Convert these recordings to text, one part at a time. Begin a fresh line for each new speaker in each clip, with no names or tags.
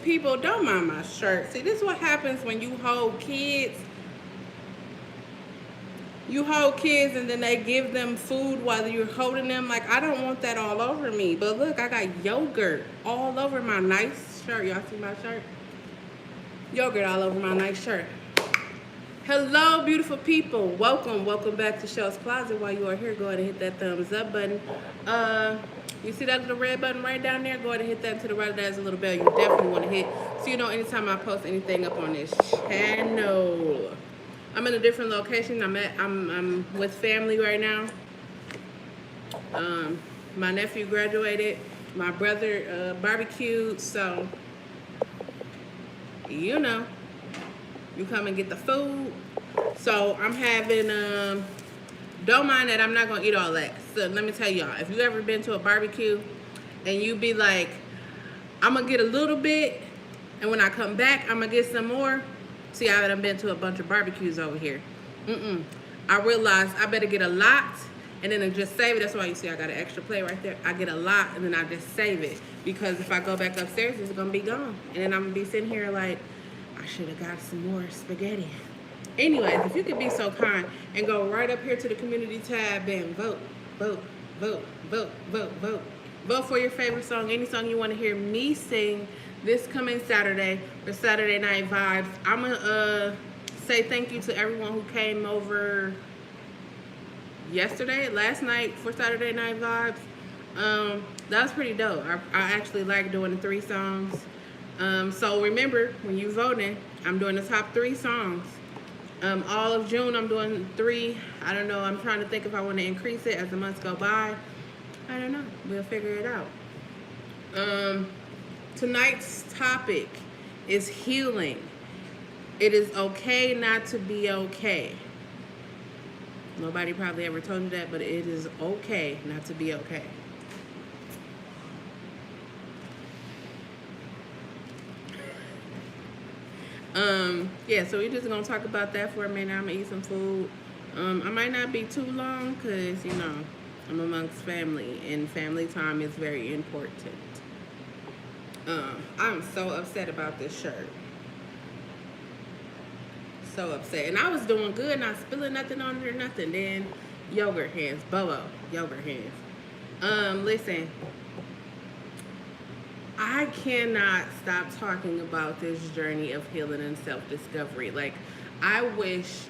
people, don't mind my shirt. See, this is what happens when you hold kids. You hold kids and then they give them food while you're holding them. Like, I don't want that all over me. But look, I got yogurt all over my nice shirt. Y'all see my shirt? Yogurt all over my nice shirt. Hello, beautiful people. Welcome back to Chelle's Closet. While you are here, go ahead and hit that thumbs up button. You see that little red button right down there? Go ahead and hit that. To the right of that is a little bell you definitely want to hit, so you know anytime I post anything up on this channel. I'm in a different location. I'm with family right now. My nephew graduated. My brother barbecued. So you know, you come and get the food. So I'm having don't mind that I'm not gonna eat all that. So let me tell y'all, if you ever been to a barbecue and you be like, I'm gonna get a little bit, and when I come back, I'm gonna get some more. See, I done been to a bunch of barbecues over here. I realized I better get a lot and then just save it. That's why you see I got an extra plate right there. I get a lot and then I just save it, because if I go back upstairs, it's gonna be gone. And then I'm gonna be sitting here like, I should have got some more spaghetti. Anyways, if you could be so kind and go right up here to the community tab and vote for your favorite song, any song you want to hear me sing this coming Saturday for Saturday Night Vibes. I'm gonna say thank you to everyone who came over last night for Saturday Night Vibes. That was pretty dope. I actually like doing the 3 songs. So remember, when you voting, I'm doing the top 3 songs. All of June, I'm doing 3. I don't know. I'm trying to think if I want to increase it as the months go by. I don't know. We'll figure it out. Tonight's topic is healing. It is okay not to be okay. Nobody probably ever told you that, but it is okay not to be okay. Yeah, so we're just gonna talk about that for a minute. I'm gonna eat some food. I might not be too long because, you know, I'm amongst family and family time is very important. I'm so upset about this shirt. So upset. And I was doing good, not spilling nothing on her, nothing. Then yogurt hands, yogurt hands. Listen, I cannot stop talking about this journey of healing and self-discovery. Like, I wish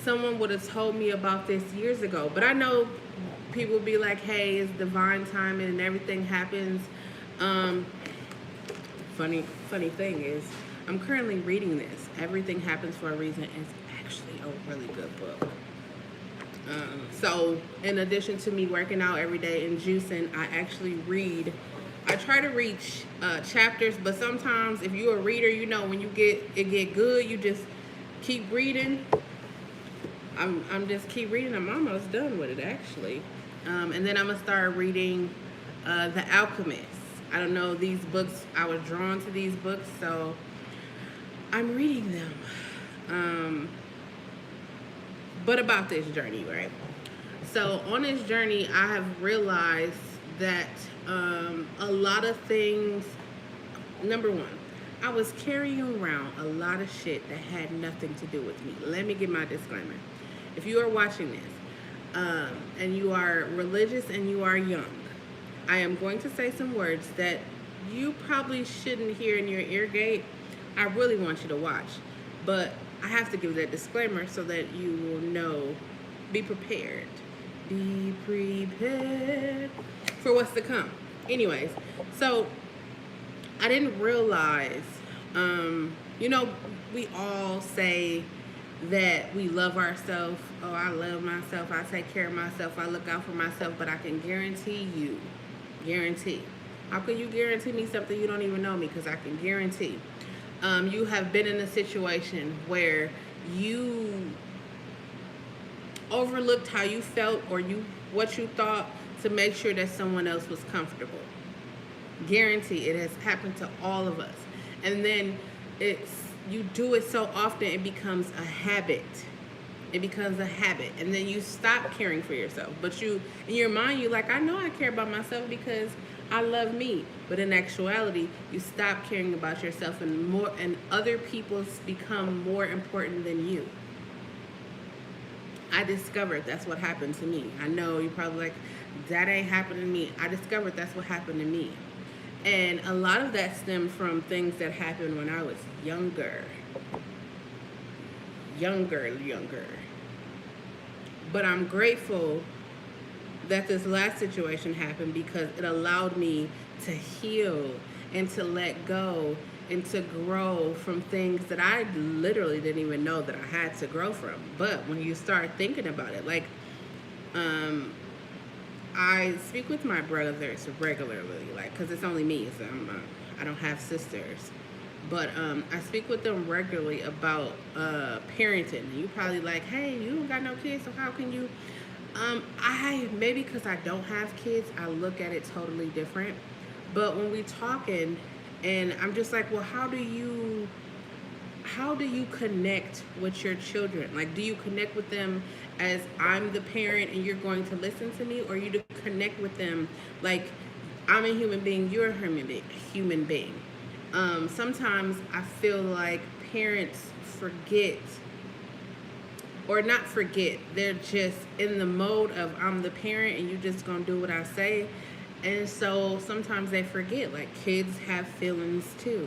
someone would have told me about this years ago. But I know people be like, hey, it's divine timing and everything happens. Funny thing is, I'm currently reading this. Everything Happens for a Reason. It's actually a really good book. So in addition to me working out every day and juicing, I actually read. I try to reach chapters, but sometimes if you're a reader, you know, when you get good, you just keep reading. I'm just keep reading. I'm almost done with it, actually. And then I'm gonna start reading The Alchemist. I don't know, these books, I was drawn to these books, so I'm reading them. But about this journey, right? So on this journey, I have realized that a lot of things, number one, I was carrying around a lot of shit that had nothing to do with me. Let me give my disclaimer. If you are watching this and you are religious and you are young, I am going to say some words that you probably shouldn't hear in your ear gate. I really want you to watch, but I have to give that disclaimer so that you will know, be prepared. Be prepared for what's to come. Anyways, so I didn't realize, you know, we all say that we love ourselves. Oh, I love myself. I take care of myself. I look out for myself. But I can guarantee. How can you guarantee me something you don't even know me? Because I can guarantee. You have been in a situation where you overlooked how you felt or what you thought to make sure that someone else was comfortable. Guarantee it has happened to all of us. And then you do it so often it becomes a habit. And then you stop caring for yourself. But in your mind, you're like, I know I care about myself because I love me. But in actuality, you stop caring about yourself, and other people's become more important than you. I discovered that's what happened to me. I know you're probably like, that ain't happened to me. I discovered that's what happened to me. And a lot of that stemmed from things that happened when I was younger. Younger. But I'm grateful that this last situation happened because it allowed me to heal and to let go and to grow from things that I literally didn't even know that I had to grow from. But when you start thinking about it, like, I speak with my brothers regularly, like, because it's only me, so I don't have sisters. But I speak with them regularly about parenting. You probably like, hey, you don't got no kids, so how can you? Maybe because I don't have kids, I look at it totally different. But when we talking, and I'm just like, well, how do you connect with your children? Like, do you connect with them as I'm the parent and you're going to listen to me, or you do connect with them like I'm a human being, you're a human being? Sometimes I feel like parents forget, or not forget, they're just in the mode of I'm the parent and you just gonna do what I say. And so sometimes they forget, like, kids have feelings too.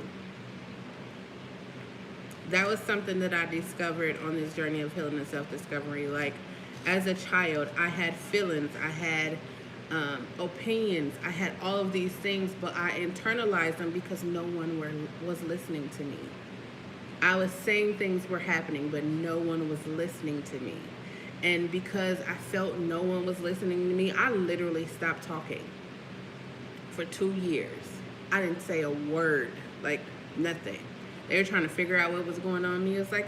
That was something that I discovered on this journey of healing and self-discovery. Like, as a child, I had feelings, I had opinions, I had all of these things, but I internalized them because no one was listening to me. I was saying things were happening, but no one was listening to me. And because I felt no one was listening to me, I literally stopped talking for 2 years. I didn't say a word, like nothing. They were trying to figure out what was going on with me. It's like,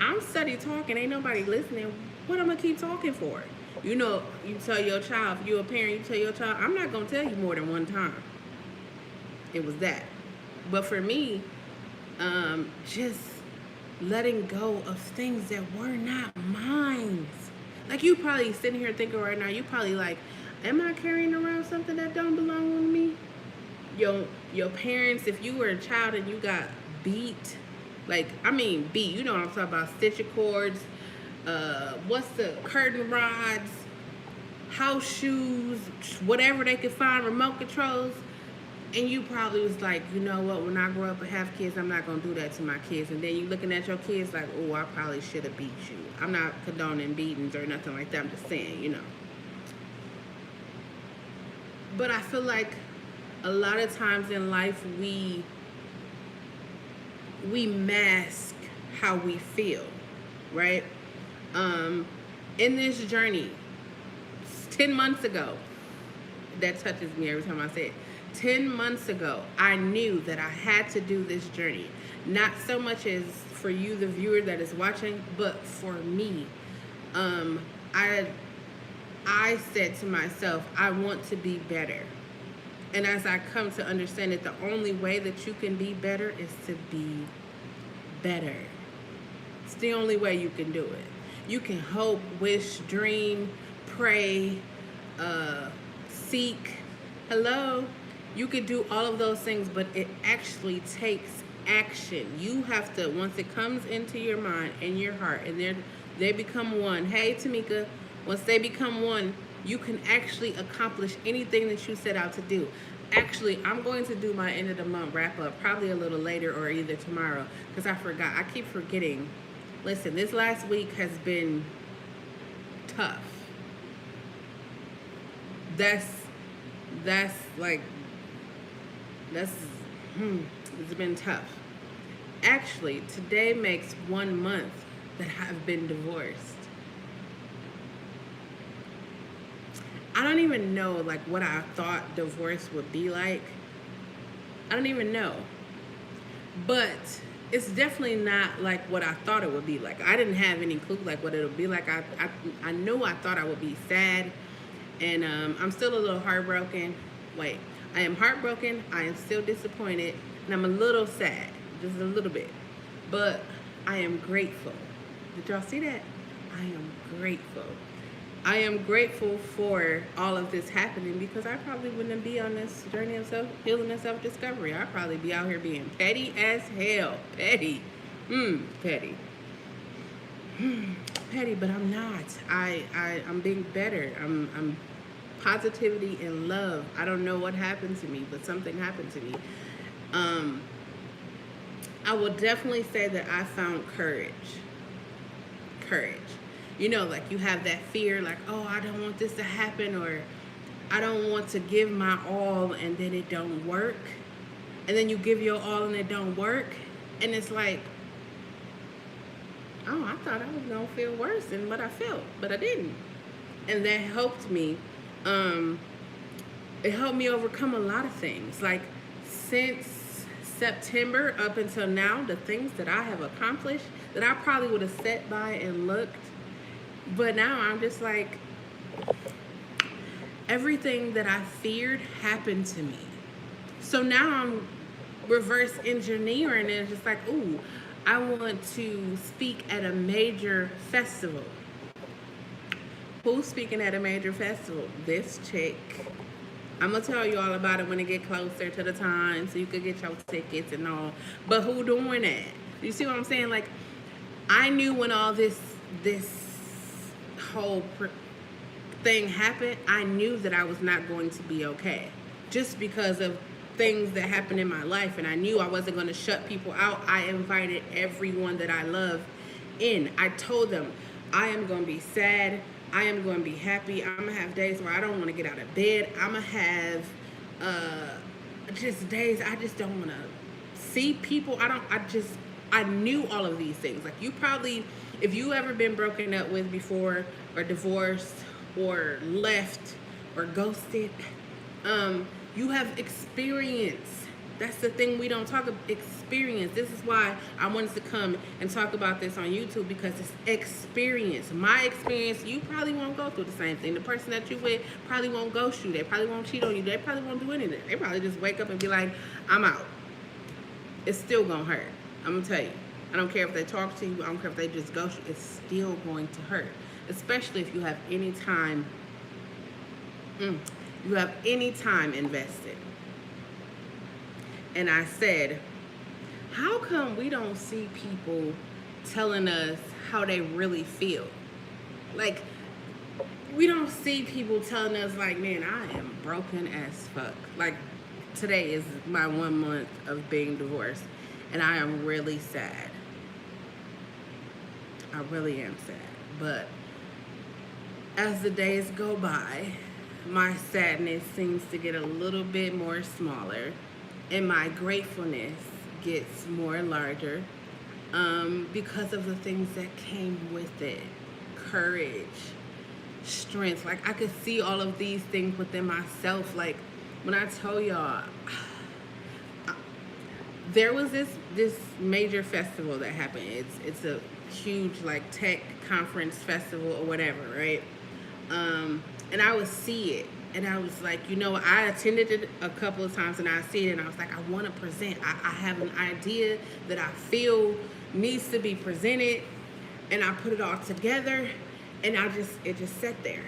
I'm steady talking, ain't nobody listening. What am I keep talking for? You know, you tell your child, if you're a parent, you tell your child, I'm not going to tell you more than one time. It was that. But for me, just letting go of things that were not mine. Like, you probably sitting here thinking right now, you probably like, am I carrying around something that don't belong with me? Your parents, if you were a child and you got beat, beat, you know what I'm talking about, stitcher cords, what's the curtain rods, house shoes, whatever they could find, remote controls. And you probably was like, you know what, when I grow up and have kids, I'm not going to do that to my kids. And then you looking at your kids like, oh, I probably should have beat you. I'm not condoning beatings or nothing like that. I'm just saying, you know. But I feel like a lot of times in life, we mask how we feel, right? In this journey, 10 months ago, that touches me every time I say it. 10 months ago, I knew that I had to do this journey. Not so much as for you, the viewer that is watching, but for me. I said to myself, I want to be better. And as I come to understand that the only way that you can be better is to be better. It's the only way you can do it. You can hope, wish, dream, pray, seek. Hello? You could do all of those things, but it actually takes action. You have to, once it comes into your mind and your heart, and they become one. Hey, Tamika, once they become one, you can actually accomplish anything that you set out to do. Actually, I'm going to do my end of the month wrap up probably a little later or either tomorrow, because I forgot. I keep forgetting. Listen, this last week has been tough. It's been tough. Actually, today makes 1 month that I've been divorced. I don't even know like what I thought divorce would be like. I don't even know. But it's definitely not like what I thought it would be like. I didn't have any clue like what it would be like. I knew I thought I would be sad. And I'm still a little heartbroken. Wait, I am heartbroken. I am still disappointed. And I'm a little sad. Just a little bit. But I am grateful. Did y'all see that? I am grateful. I am grateful for all of this happening because I probably wouldn't be on this journey of self healing and self discovery. I'd probably be out here being petty as hell. Petty. Petty. Petty, but I'm not. I'm being better. I'm positivity and love. I don't know what happened to me, but something happened to me. I will definitely say that I found courage. Courage. You know, like you have that fear, like, oh, I don't want this to happen, or I don't want to give my all and then it don't work. And then you give your all and it don't work. And it's like, oh, I thought I was going to feel worse than what I felt, but I didn't. And that helped me. It helped me overcome a lot of things. Like since September up until now, the things that I have accomplished that I probably would have sat by and looked. But now I'm just like, everything that I feared happened to me. So now I'm reverse engineering, and it's just like, ooh, I want to speak at a major festival. Who's speaking at a major festival? This chick. I'm going to tell you all about it when it get closer to the time so you could get your tickets and all. But who doing that? You see what I'm saying? Like, I knew when all this whole thing happened, I knew that I was not going to be okay. Just because of things that happened in my life, and I knew I wasn't going to shut people out. I invited everyone that I love in. I told them, I am going to be sad. I am going to be happy. I'm going to have days where I don't want to get out of bed. I'm going to have just days I just don't want to see people. I knew all of these things. Like you probably, if you ever been broken up with before, or divorced, or left, or ghosted, you have experience. That's the thing we don't talk about, experience. This is why I wanted to come and talk about this on YouTube, because it's experience. My experience, you probably won't go through the same thing. The person that you with probably won't ghost you. They probably won't cheat on you. They probably won't do anything. They probably just wake up and be like, I'm out. It's still gonna hurt. I'm gonna tell you. I don't care if they talk to you. I don't care if they just ghost you. It's still going to hurt. Especially if you have any time. You have any time invested. And I said, how come we don't see people telling us how they really feel? Like, we don't see people telling us like, man, I am broken as fuck. Like, today is my 1 month of being divorced, and I am really sad. I really am sad. But as the days go by, my sadness seems to get a little bit more smaller, and my gratefulness gets more larger because of the things that came with it. Courage, strength. Like, I could see all of these things within myself. Like, when I tell y'all, there was this major festival that happened. It's a huge, like, tech conference festival or whatever, right? And I would see it, and I was like, you know, I attended it a couple of times, and I see it, and I was like, I want to present. I have an idea that I feel needs to be presented, and I put it all together, and it just sat there.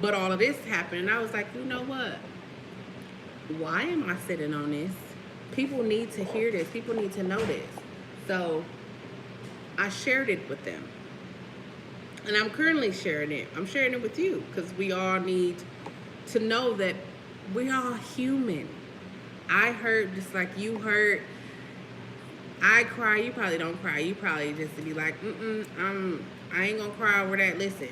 But all of this happened, and I was like, you know what? Why am I sitting on this? People need to hear this. People need to know this. So I shared it with them. And I'm currently sharing it. I'm sharing it with you because we all need to know that we're all human. I hurt just like you hurt. I cry. You probably don't cry. You probably just to be like, I ain't gonna cry over that. Listen,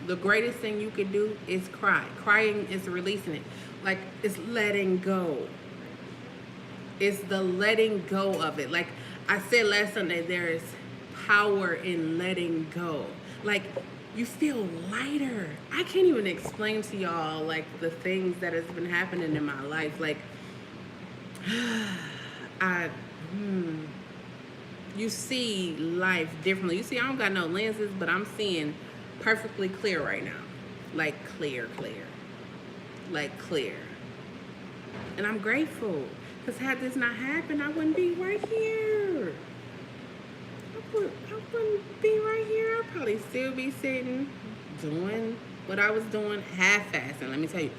the greatest thing you can do is cry. Crying is releasing it. Like, it's letting go. It's the letting go of it. Like I said last Sunday, there is power in letting go. Like, you feel lighter. I can't even explain to y'all, like, the things that has been happening in my life. Like, you see life differently. You see, I don't got no lenses, but I'm seeing perfectly clear right now. Like, clear. Like, clear. And I'm grateful. Because had this not happened, I wouldn't be right here. I'm wouldn't be right here. I'd probably still be sitting, doing what I was doing, half-assing. Let me tell you,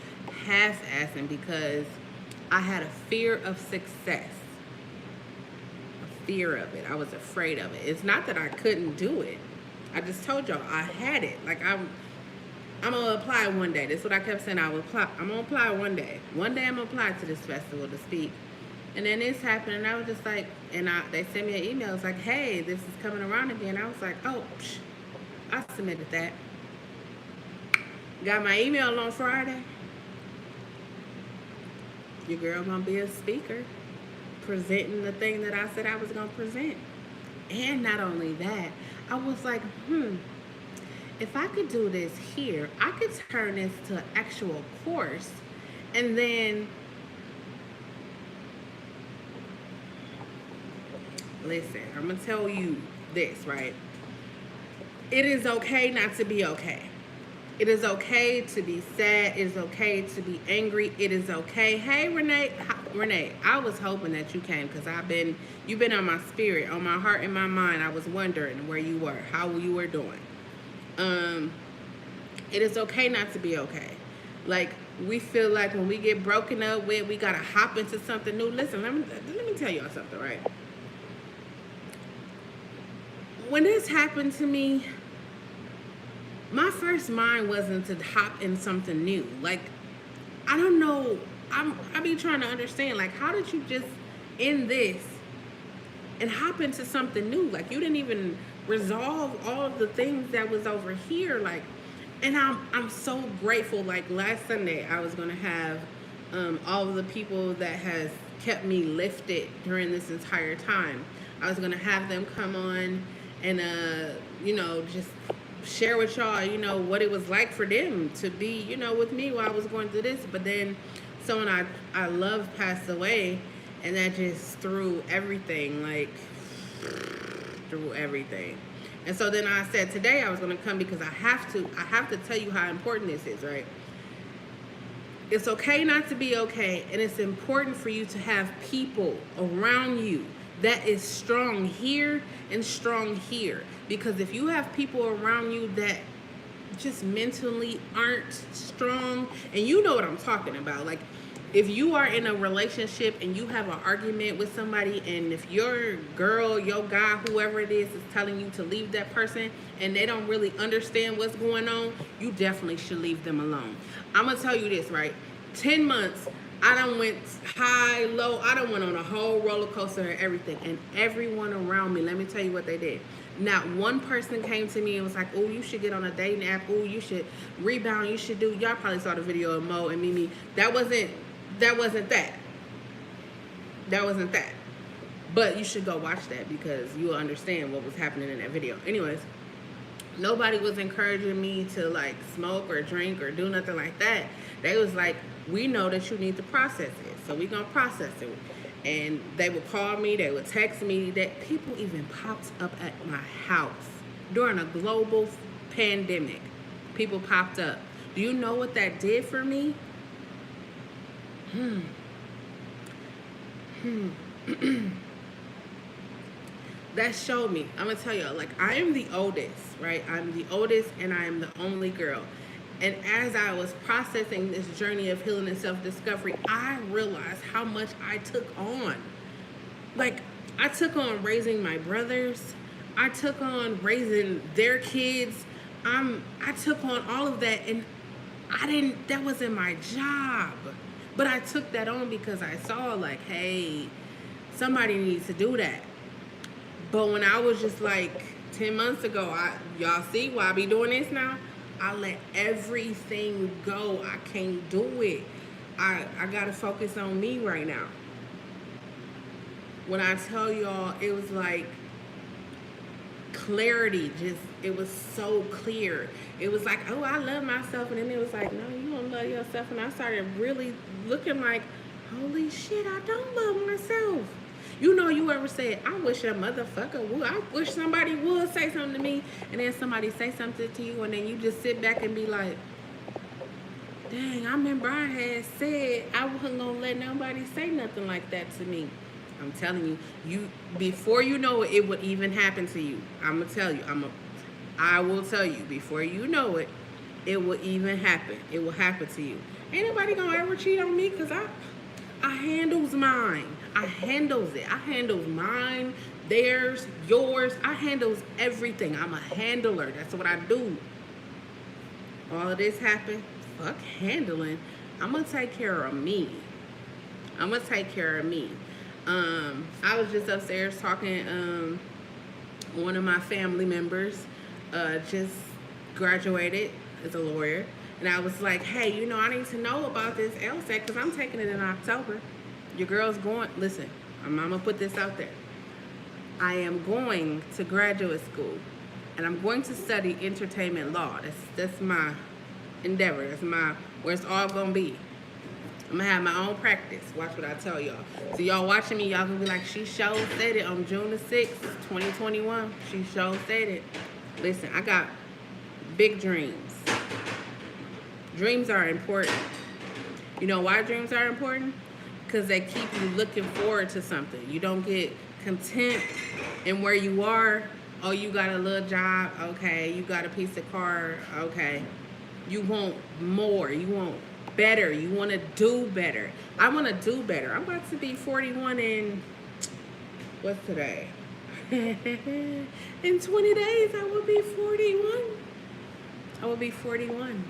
half-assing, because I had a fear of success. A fear of it. I was afraid of it. It's not that I couldn't do it. I just told y'all I had it. Like, I'm gonna apply one day. That's what I kept saying. I'm gonna apply one day. One day I'm gonna apply to this festival to speak. And then this happened, and I was just like, and they sent me an email. It's like, hey, this is coming around again. I was like, oh, I submitted that. Got my email on Friday. Your girl gonna be a speaker, presenting the thing that I said I was gonna present. And not only that, I was like, if I could do this here, I could turn this to an actual course. And then, listen, I'm gonna tell you this, right? It is okay not to be okay. It is okay to be sad. It is okay to be angry. It is okay. Hey, Renee, I was hoping that you came, because you've been on my spirit, on my heart and my mind. I was wondering where you were, how you were doing. It is okay not to be okay. Like, we feel like when we get broken up with, we gotta hop into something new. Listen, let me tell y'all something, right? When this happened to me, my first mind wasn't to hop in something new. Like, I don't know. I be trying to understand, like, how did you just end this and hop into something new? Like, you didn't even resolve all of the things that was over here. Like, and I'm so grateful. Like, last Sunday, I was gonna have all of the people that has kept me lifted during this entire time. I was gonna have them come on and just share with y'all, what it was like for them to be, with me while I was going through this. But then someone I love passed away, and that just threw everything, through everything. And so then I said today I was going to come, because I have to tell you how important this is, right? It's okay not to be okay, and it's important for you to have people around you that is strong here and strong here. Because if you have people around you that just mentally aren't strong, and you know what I'm talking about. Like, if you are in a relationship and you have an argument with somebody, and if your girl, your guy, whoever it is telling you to leave that person, and they don't really understand what's going on, you definitely should leave them alone. I'm gonna tell you this, right? 10 months, I done went high, low. I done went on a whole roller coaster and everything. And everyone around me, let me tell you what they did. Not one person came to me and was like, oh, you should get on a dating app. Oh, you should rebound. You should do. Y'all probably saw the video of Mo and Mimi. That wasn't that. But you should go watch that, because you'll understand what was happening in that video. Anyways, nobody was encouraging me to, like, smoke or drink or do nothing like that. They was like, we know that you need to process it, so we're going to process it. And they would call me, they would text me. That people even popped up at my house during a global pandemic. People popped up. Do you know what that did for me? That showed me. I'm going to tell you, like, I am the oldest, right? I'm the oldest, and I am the only girl. And as I was processing this journey of healing and self-discovery, I realized how much I took on. Like, I took on raising my brothers. I took on raising their kids. I took on all of that, and that wasn't my job. But I took that on because I saw, like, hey, somebody needs to do that. But when I was just like 10 months ago, y'all see why I be doing this now? I let everything go. I can't do it. I gotta focus on me right now. When I tell y'all, it was like clarity. It was so clear. It was like, oh, I love myself. And then it was like, no, you don't love yourself. And I started really looking like, holy shit, I don't love myself. You ever said, I wish a motherfucker would. I wish somebody would say something to me. And then somebody say something to you, and then you just sit back and be like, dang, I remember I had said I wasn't going to let nobody say nothing like that to me. I'm telling you, before you know it, it would even happen to you. I'm gonna tell you. I will tell you before you know it, it will even happen. It will happen to you. Ain't nobody gonna ever cheat on me because I handles mine. I handles it. I handles mine, theirs, yours. I handles everything. I'm a handler. That's what I do. All of this happened. Fuck handling. I'm gonna take care of me. I'm gonna take care of me. I was just upstairs talking. One of my family members just graduated as a lawyer, and I was like, "Hey, you know, I need to know about this LSAT because I'm taking it in October. Your girl's going. Listen, I'm gonna put this out there. I am going to graduate school, and I'm going to study entertainment law. That's my endeavor. That's where it's all gonna be. I'm gonna have my own practice. Watch what I tell y'all. So y'all watching me, y'all gonna be like, she sure said it on June the 6th, 2021. She sure said it. Listen, I got big dreams. Dreams are important. You know why dreams are important? Because they keep you looking forward to something. You don't get content in where you are. Oh, you got a little job. Okay. You got a piece of car. Okay. You want more. You want better. You want to do better. I want to do better. I'm about to be 41 in, what's today? In 20 days, I will be 41. I will be 41.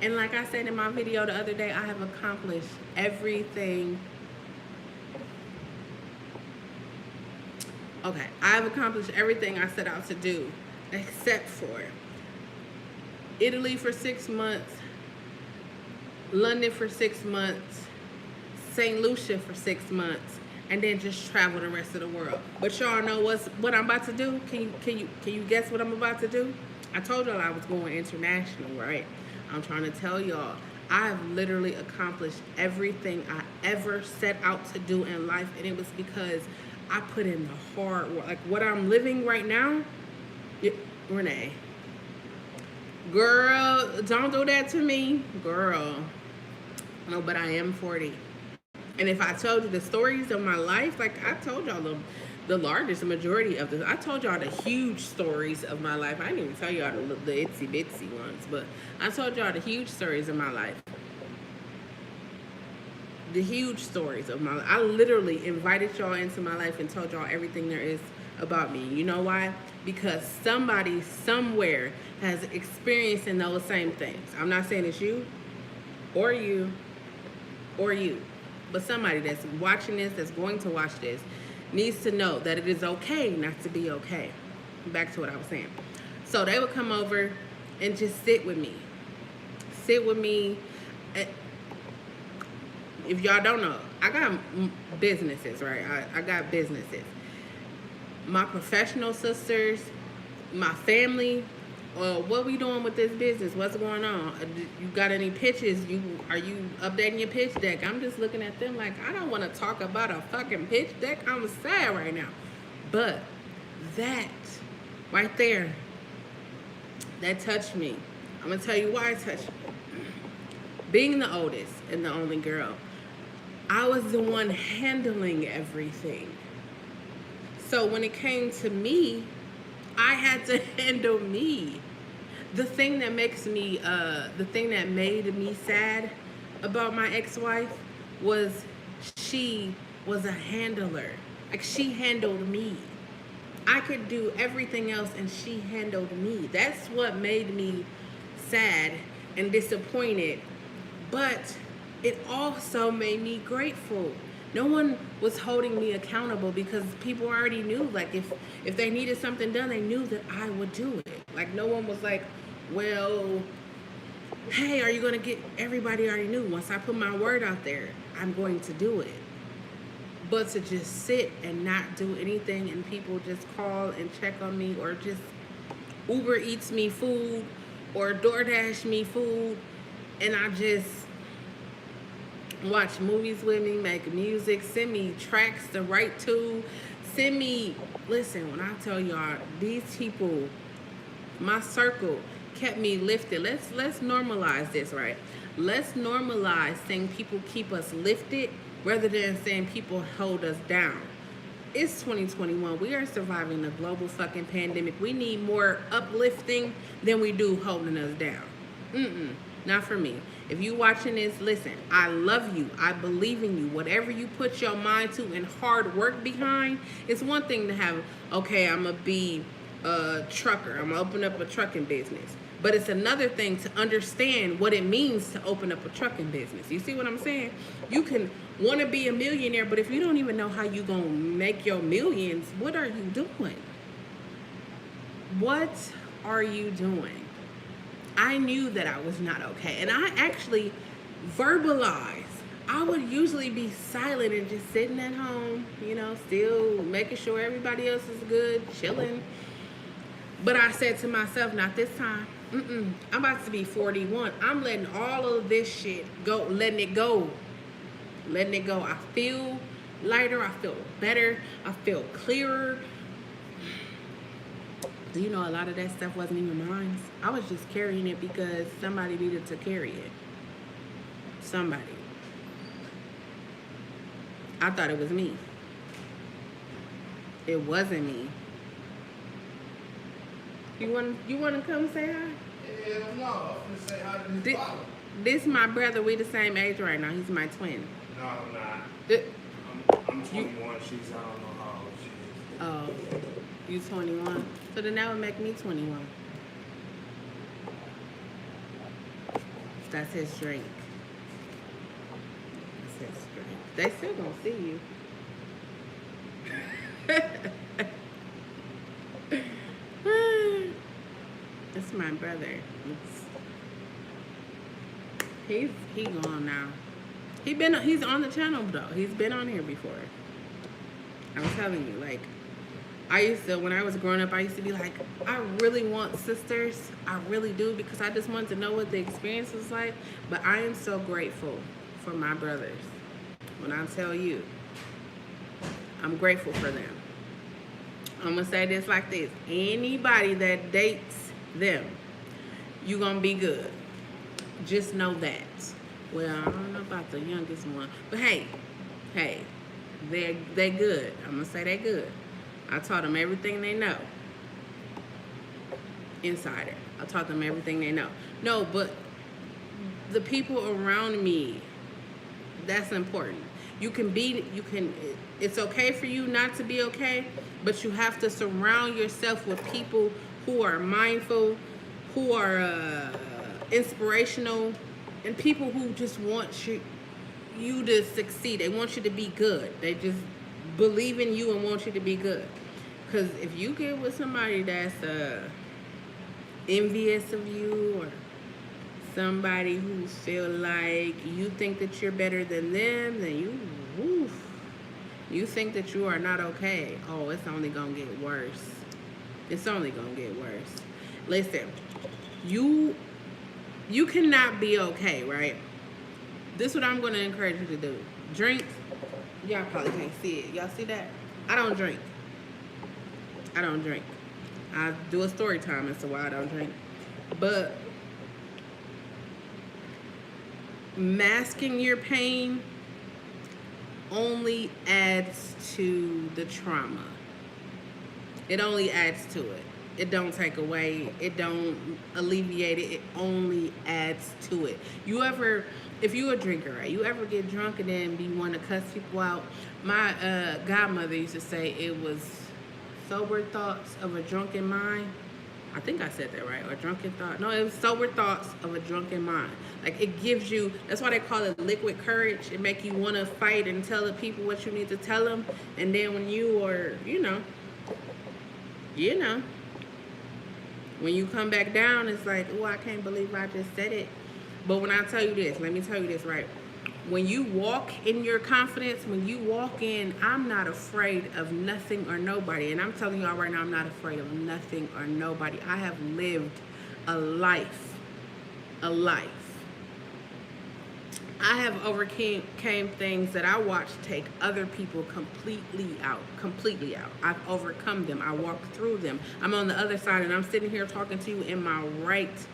And like I said in my video the other day, I have accomplished everything. Okay, I have accomplished everything I set out to do, except for Italy for 6 months, London for 6 months, St. Lucia for 6 months, and then just travel the rest of the world. But y'all know what I'm about to do? Can you guess what I'm about to do? I told y'all I was going international, right? I'm trying to tell y'all, I have literally accomplished everything I ever set out to do in life, and it was because I put in the hard work. Like what I'm living right now, Renee, girl, don't do that to me, girl. No, but I am 40. And if I told you the stories of my life, like I told y'all the largest majority of this, I told y'all the huge stories of my life. I didn't even tell y'all the itsy bitsy ones, but I told y'all the huge stories of my life. The huge stories of my life. I literally invited y'all into my life and told y'all everything there is about me. You know why? Because somebody somewhere has experienced in those same things. I'm not saying it's you or you or you, but somebody that's watching this, that's going to watch this, needs to know that it is okay not to be okay. Back to what I was saying. So they would come over and just sit with me. Sit with me. If y'all don't know, I got businesses, right? I got businesses. My professional sisters, my family, what we doing with this business? What's going on? You got any pitches? Are you updating your pitch deck? I'm just looking at them like, I don't want to talk about a fucking pitch deck. I'm sad right now. But that right there, that touched me. I'm going to tell you why it touched me. Being the oldest and the only girl, I was the one handling everything. So when it came to me, I had to handle me. The thing that makes me, the thing that made me sad about my ex-wife was she was a handler. Like she handled me. I could do everything else and she handled me. That's what made me sad and disappointed. But it also made me grateful. No one was holding me accountable because people already knew, like, if they needed something done, they knew that I would do it. Like, no one was like, well, hey, are you going to get, everybody already knew. Once I put my word out there, I'm going to do it. But to just sit and not do anything and people just call and check on me or just Uber Eats me food or DoorDash me food and I just watch movies with me, make music, send me tracks to write to, send me, listen, when I tell y'all, these people, my circle kept me lifted. Let's normalize this, right? Let's normalize saying people keep us lifted rather than saying people hold us down. It's 2021. We are surviving a global fucking pandemic. We need more uplifting than we do holding us down. Not for me. If you watching this, listen, I love you. I believe in you. Whatever you put your mind to and hard work behind, it's one thing to have, okay, I'm going to be a trucker. I'm going to open up a trucking business. But it's another thing to understand what it means to open up a trucking business. You see what I'm saying? You can want to be a millionaire, but if you don't even know how you going to make your millions, what are you doing? What are you doing? I knew that I was not okay. And I actually verbalized. I would usually be silent and just sitting at home, you know, still making sure everybody else is good, chilling. But I said to myself, not this time. I'm about to be 41. I'm letting all of this shit go, letting it go. Letting it go. I feel lighter. I feel better. I feel clearer. Do you know a lot of that stuff wasn't even mine? I was just carrying it because somebody needed to carry it. Somebody. I thought it was me. It wasn't me. You want to come say hi?
Hell no, I'm gonna say hi to this bottle.
This my brother. We the same age right now. He's my twin.
No, I'm not. I'm 21. She's, I don't know how old she is.
Oh, you 21. So then that would make me 21. That's his drink. That's his drink. They still gonna see you. It's my brother. He's gone now. He's on the channel though. He's been on here before. I'm telling you, like, I used to, when I was growing up, I used to be like, I really want sisters. I really do, because I just wanted to know what the experience was like. But I am so grateful for my brothers. When I tell you, I'm grateful for them. I'm going to say this like this. Anybody that dates them, you're going to be good. Just know that. Well, I don't know about the youngest one. But hey, they good. I'm going to say they good. I taught them everything they know. Insider. I taught them everything they know. No, but the people around me, that's important. It's okay for you not to be okay, but you have to surround yourself with people who are mindful, who are inspirational, and people who just want you to succeed. They want you to be good. They just believe in you and want you to be good. Because if you get with somebody that's envious of you, or somebody who feel like you think that you're better than them, then you think that you are not okay. Oh, it's only gonna get worse. It's only gonna get worse. Listen, you cannot be okay, right? This is what I'm gonna encourage you to do. Drink. Y'all probably can't see it. Y'all see that? I don't drink. I do a story time as to why I don't drink. But masking your pain only adds to the trauma. It only adds to it. It don't take away. It don't alleviate it. It only adds to it. If you a drinker, right? You ever get drunk and then be want to cuss people out? My godmother used to say it was sober thoughts of a drunken mind. I think I said that right, or drunken thought. No, it was sober thoughts of a drunken mind. Like, it gives you, that's why they call it liquid courage. It make you want to fight and tell the people what you need to tell them. And then when you are, when you come back down, it's like, oh, I can't believe I just said it. But when I tell you this, let me tell you this, right? When you walk in your confidence, when you walk in, I'm not afraid of nothing or nobody. And I'm telling y'all right now, I'm not afraid of nothing or nobody. I have lived a life. I have overcame things that I watched take other people completely out. I've overcome them. I walked through them. I'm on the other side, and I'm sitting here talking to you in my right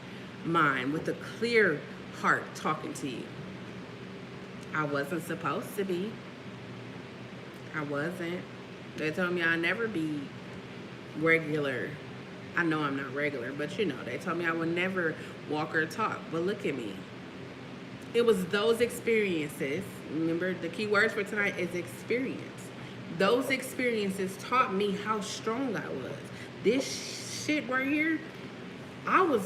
mind with a clear heart talking to you. I wasn't supposed to be. I wasn't. They told me I'd never be regular. I know I'm not regular, but you know, they told me I would never walk or talk. But look at me. It was those experiences. Remember, the key words for tonight is experience. Those experiences taught me how strong I was. This shit right here, I was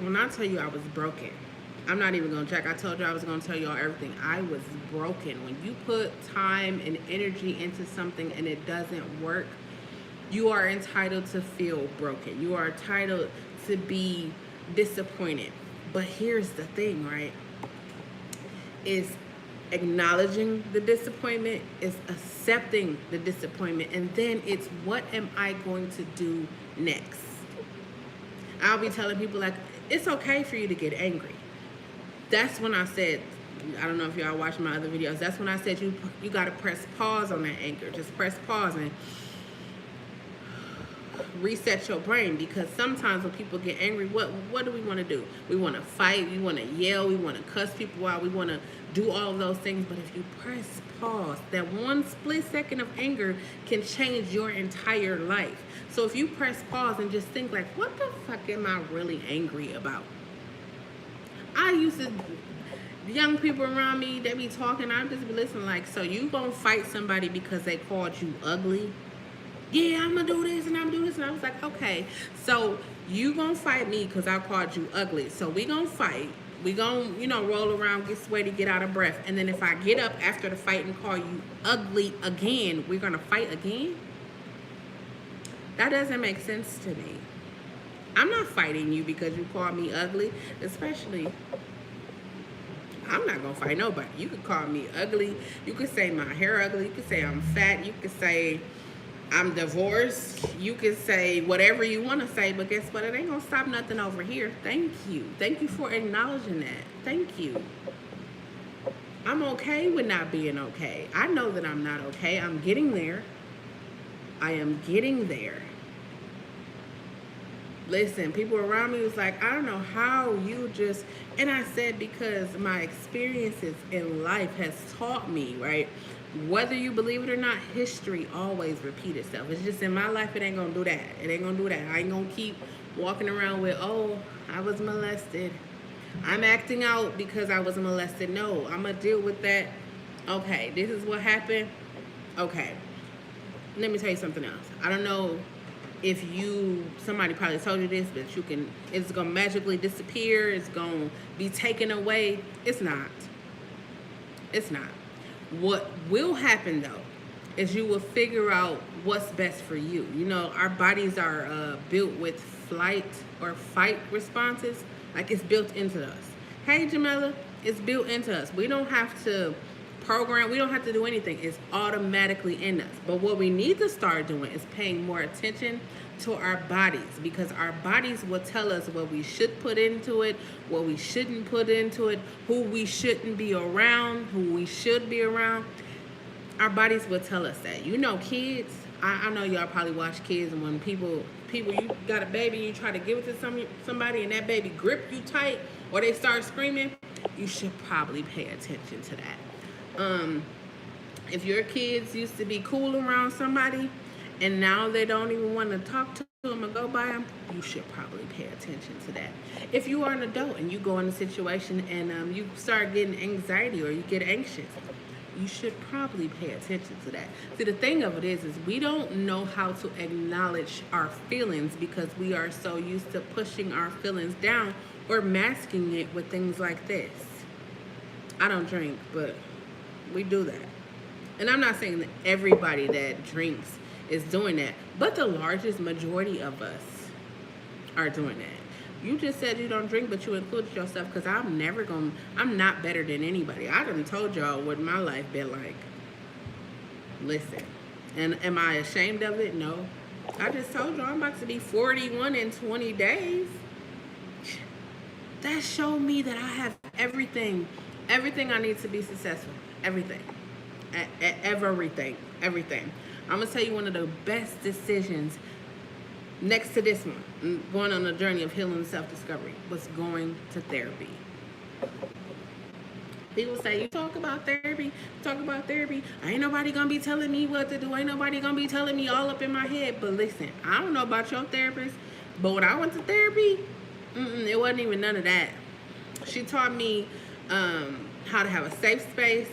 when I tell you I was broken, I'm not even gonna check. I told you I was gonna tell y'all everything. I was broken. When you put time and energy into something and it doesn't work, you are entitled to feel broken. You are entitled to be disappointed. But here's the thing, right? Is acknowledging the disappointment, is accepting the disappointment, and then it's what am I going to do next? I'll be telling people like, it's okay for you to get angry. That's when I said, I don't know if y'all watch my other videos, that's when I said you got to press pause on that anger. Just press pause and reset your brain, because sometimes when people get angry, what do we want to do? We want to fight, we want to yell, we want to cuss people out, we want to do all of those things. But if you press pause, that one split second of anger can change your entire life. So if you press pause and just think like, what the fuck am I really angry about? I used to, young people around me, they be talking, I just be listening like, so you gonna fight somebody because they called you ugly? Yeah, I'm gonna do this and I'm gonna do this. And I was like, okay, so you gonna fight me because I called you ugly. So we gonna fight. We gonna, roll around, get sweaty, get out of breath. And then if I get up after the fight and call you ugly again, we're gonna fight again? That doesn't make sense to me. I'm not fighting you because you called me ugly, especially, I'm not gonna fight nobody. You could call me ugly. You could say my hair ugly. You could say I'm fat. You could say I'm divorced. You can say whatever you want to say, but guess what? It ain't gonna stop nothing over here. Thank you. Thank you for acknowledging that. Thank you. I'm okay with not being okay. I know that I'm not okay. I'm getting there. I am getting there. Listen, people around me was like, I don't know how you just, and I said, because my experiences in life has taught me, right? Whether you believe it or not, history always repeats itself. It's just in my life, it ain't gonna do that. It ain't gonna do that. I ain't gonna keep walking around with, oh, I was molested. I'm acting out because I was molested. No, I'm gonna deal with that. Okay, this is what happened. Okay, let me tell you something else. I don't know if somebody probably told you this, but it's gonna magically disappear. It's gonna be taken away. It's not. It's not. What will happen though is you will figure out what's best for you. Our bodies are built with flight or fight responses. Like, it's built into us. Hey, Jamela, it's built into us. We don't have to program. We don't have to do anything. It's automatically in us. But what we need to start doing is paying more attention to our bodies, because our bodies will tell us what we should put into it, what we shouldn't put into it, who we shouldn't be around, who we should be around. Our bodies will tell us that. Kids, I know y'all probably watch kids, and when people, you got a baby and you try to give it to somebody and that baby grip you tight, or they start screaming, you should probably pay attention to that. If your kids used to be cool around somebody and now they don't even want to talk to them or go by them, you should probably pay attention to that. If you are an adult and you go in a situation and you start getting anxiety or you get anxious, you should probably pay attention to that. See, the thing of it is we don't know how to acknowledge our feelings because we are so used to pushing our feelings down or masking it with things like this. I don't drink, but we do that. And I'm not saying that everybody that drinks is doing that, but the largest majority of us are doing that. You just said you don't drink, but you included yourself, because I'm not better than anybody. I done told y'all what my life been like. Listen, and am I ashamed of it? No. I just told y'all I'm about to be 41 in 20 days. That showed me that I have everything I need to be successful. Everything. Everything. I'm going to tell you one of the best decisions next to this one, going on a journey of healing and self-discovery, was going to therapy. People say, you talk about therapy, talk about therapy. Ain't nobody gonna be telling me what to do. Ain't nobody gonna be telling me all up in my head. But listen, I don't know about your therapist, but when I went to therapy, it wasn't even none of that. She taught me how to have a safe space.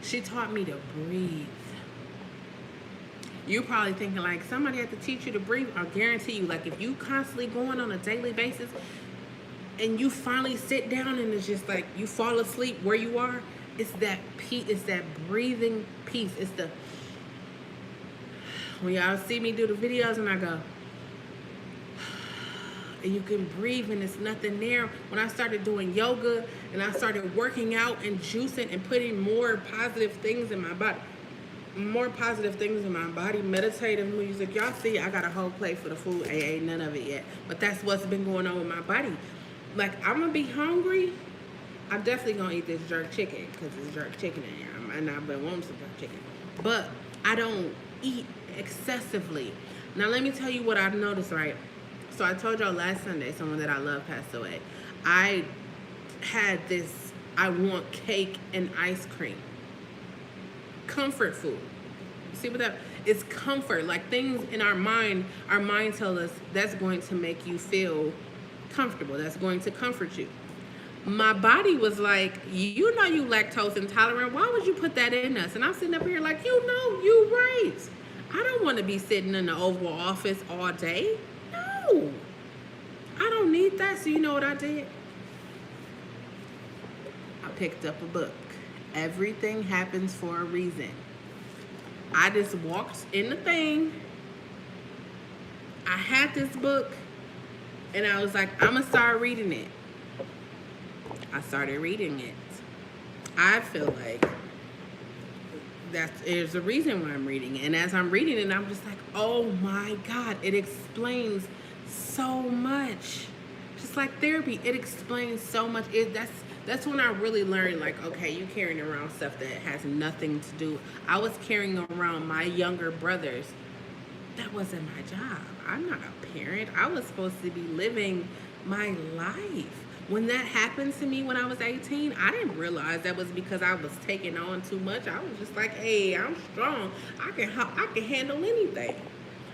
She taught me to breathe. You're probably thinking, like, somebody had to teach you to breathe. I guarantee you, like, if you constantly going on a daily basis and you finally sit down and it's just like you fall asleep where you are, it's that peace, it's that breathing peace. It's the, when y'all see me do the videos and I go, and you can breathe and it's nothing there. When I started doing yoga and I started working out and juicing and putting more positive things in my body, meditative music. Y'all see, I got a whole plate for the food. I ate none of it yet. But that's what's been going on with my body. Like, I'm going to be hungry. I'm definitely going to eat this jerk chicken because it's jerk chicken in here. And I've been wanting some jerk chicken. But I don't eat excessively. Now, let me tell you what I've noticed, right? So I told y'all last Sunday, someone that I love passed away. I had this, I want cake and ice cream. Comfort food. See what that, it's comfort. Like, things in our mind tells us that's going to make you feel comfortable. That's going to comfort you. My body was like, you know you lactose intolerant. Why would you put that in us? And I'm sitting up here like, you know, you right. I don't want to be sitting in the Oval Office all day. No. I don't need that. So you know what I did? I picked up a book. Everything happens for a reason. I just walked in the thing. I had this book. And I was like, I'm going to start reading it. I started reading it. I feel like there's a reason why I'm reading it. And as I'm reading it, I'm just like, oh my God, it explains so much. Just like therapy, it explains so much. That's when I really learned, like, okay, you carrying around stuff that has nothing to do. I was carrying around my younger brothers. That wasn't my job. I'm not a parent. I was supposed to be living my life. When that happened to me when I was 18, I didn't realize that was because I was taking on too much. I was just like, hey, I'm strong. I can handle anything.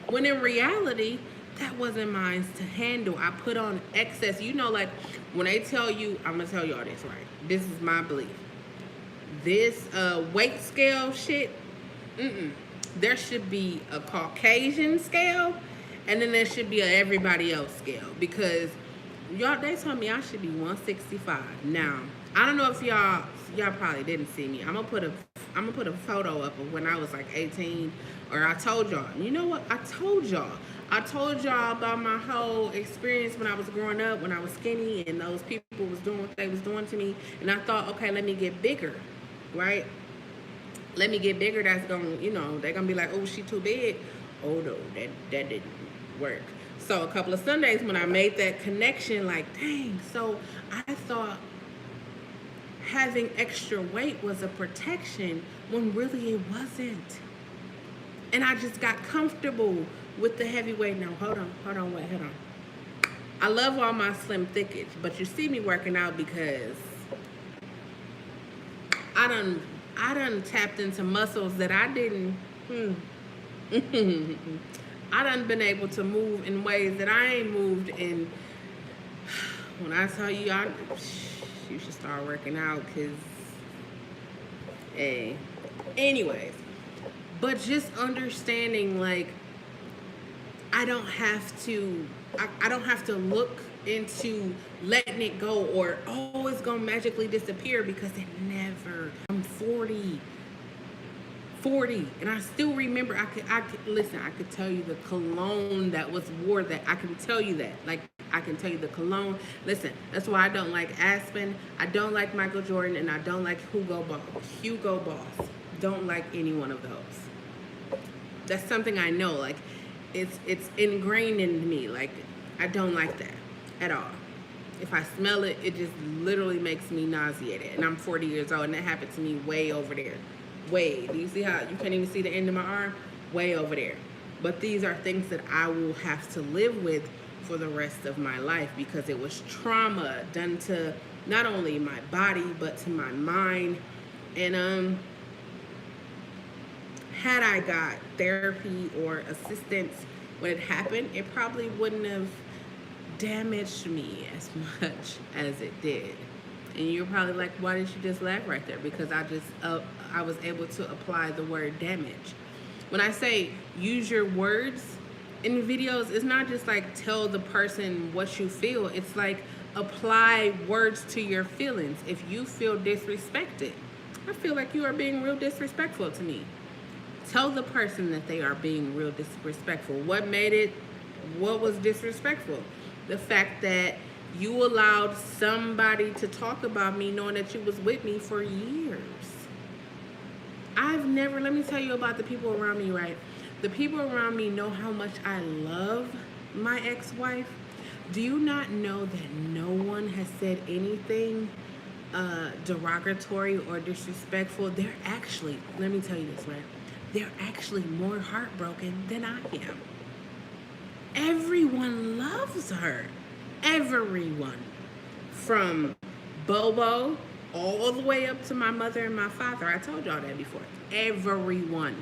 When in reality, that wasn't mine to handle. I put on excess. You know, like, when they tell you, I'm going to tell you all this, right? This is my belief. This weight scale shit, there should be a Caucasian scale, and then there should be a everybody else scale, because y'all, they told me I should be 165. Now, I don't know if y'all probably didn't see me. I'm gonna put a photo up of when I was like 18, or I told y'all. You know what? I told y'all about my whole experience when I was growing up, when I was skinny, and those people was doing what they was doing to me, and I thought, okay, let me get bigger, right? Let me get bigger. That's gonna, you know, they're gonna be like, oh, she too big. Oh no, that didn't work. So a couple of Sundays when I made that connection, like, dang, so I thought having extra weight was a protection when really it wasn't. And I just got comfortable with the heavy weight. Now, hold on. I love all my slim thickets, but you see me working out because I done tapped into muscles that I didn't, I done been able to move in ways that I ain't moved in. When I tell you, you should start working out, because, hey. Anyways, but just understanding, like, I don't have to look into letting it go, or, oh, it's gonna magically disappear, because it never. I'm 40, and I still remember. I could tell you the cologne that was wore. That I can tell you that, like, I can tell you the cologne. Listen, that's why I don't like Aspen. I don't like Michael Jordan, and I don't like Hugo Boss. Don't like any one of those. That's something I know. Like, it's ingrained in me. Like, I don't like that at all. If I smell it, it just literally makes me nauseated. And I'm 40 years old, and that happened to me way over there. Way. Do you see how you can't even see the end of my arm? Way over there. But these are things that I will have to live with for the rest of my life, because it was trauma done to not only my body but to my mind. And had I got therapy or assistance when it happened, it probably wouldn't have damaged me as much as it did. And you're probably like, why did you just laugh right there? Because I was able to apply the word damage. When I say use your words in videos, it's not just like tell the person what you feel. It's like apply words to your feelings. If you feel disrespected, I feel like you are being real disrespectful to me. Tell the person that they are being real disrespectful. What was disrespectful? The fact that you allowed somebody to talk about me knowing that you was with me for years. Let me tell you about the people around me, right? The people around me know how much I love my ex-wife. Do you not know that no one has said anything derogatory or disrespectful? Let me tell you this, right? They're actually more heartbroken than I am. Everyone loves her. Everyone. From Bobo all the way up to my mother and my father. I told y'all that before. Everyone.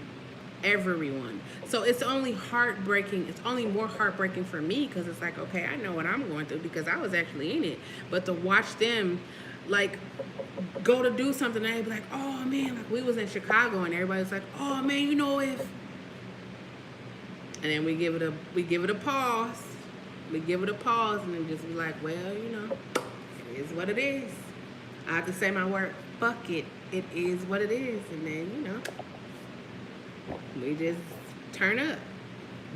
So it's only heartbreaking. It's only more heartbreaking for me because it's like, okay, I know what I'm going through because I was actually in it. But to watch them like go to do something and they'd be like, oh man, like we was in Chicago and everybody was like, oh man, you know if, and then we give it a pause. We give it a pause and then just be like, well, you know, it is what it is. I have to say my word, fuck it. It is what it is. And then, you know, we just turn up.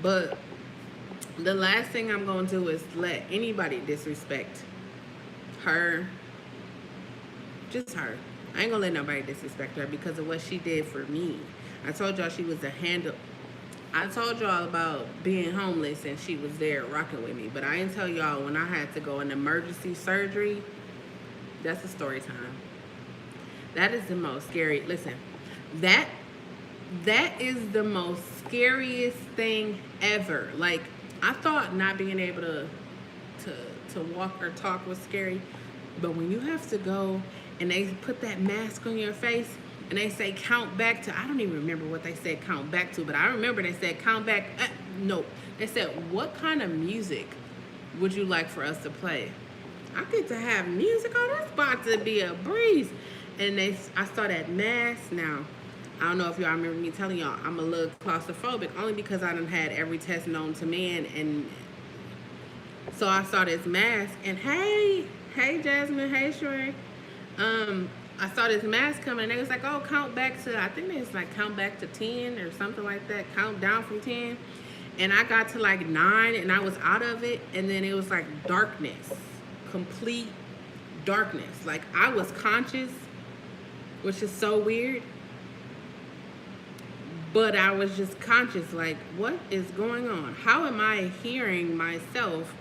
But the last thing I'm going to do is let anybody disrespect her. Just her. I ain't gonna let nobody disrespect her because of what she did for me. I told y'all she was a handle. I told y'all about being homeless and she was there rocking with me. But I didn't tell y'all when I had to go in emergency surgery. That's a story time. That is the most scary. Listen, that is the most scariest thing ever. Like, I thought not being able to walk or talk was scary. But when you have to go and they put that mask on your face and they say count back to, I don't even remember what they said count back to, but I remember they said count back, no. They said, what kind of music would you like for us to play? I get to have music on this about to be a breeze. And I saw that mask. Now, I don't know if y'all remember me telling y'all, I'm a little claustrophobic, only because I done had every test known to man. And so I saw this mask and hey Jasmine, hey Sheree. I saw this mask coming and they was like, oh, count back to, I think it's like count back to 10 or something like that, count down from 10. And I got to like 9 and I was out of it. And then it was like darkness, complete darkness. Like I was conscious, which is so weird. But I was just conscious, like, what is going on? How am I hearing myself?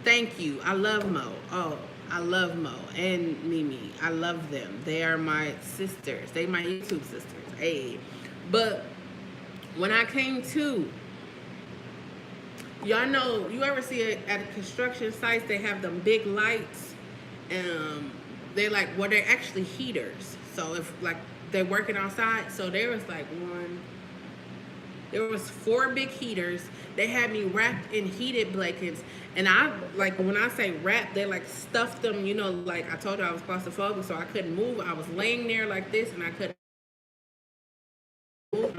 Thank you. I love Mo. Oh, I love Mo and Mimi. I love them. They are my sisters. They my YouTube sisters. Hey. But when I came to, y'all know, you ever see it at a construction sites, they have them big lights. They're like, well, they're actually heaters. So if like they're working outside, so there was like there was 4 big heaters. They had me wrapped in heated blankets. And I, like, when I say wrapped, they like stuffed them, you know, like I told you I was claustrophobic, so I couldn't move. I was laying there like this and I couldn't move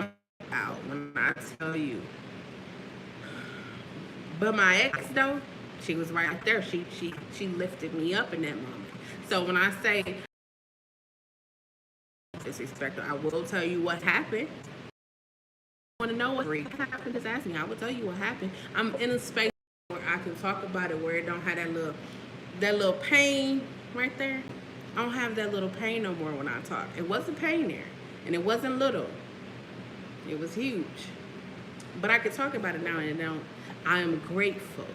out when I tell you. But my ex though, she was right there. She lifted me up in that moment. So when I say disrespect, I will tell you what happened. Want to know what happened? Just ask me. I will tell you what happened. I'm in a space where I can talk about it, where it don't have that little pain right there. I don't have that little pain no more when I talk. It wasn't pain there, and it wasn't little. It was huge. But I could talk about it now, and now I am grateful.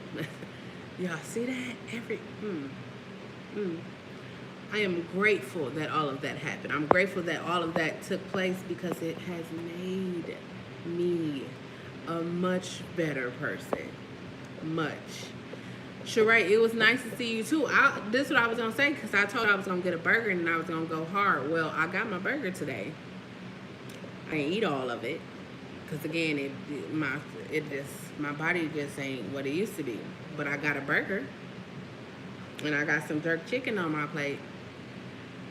Y'all see that? I am grateful that all of that happened. I'm grateful that all of that took place because it has made me a much better person. Much. Sheree, it was nice to see you too. This is what I was gonna say because I told you I was gonna get a burger and I was gonna go hard. Well, I got my burger today. I ain't eat all of it because again, my body just ain't what it used to be. But I got a burger and I got some jerk chicken on my plate.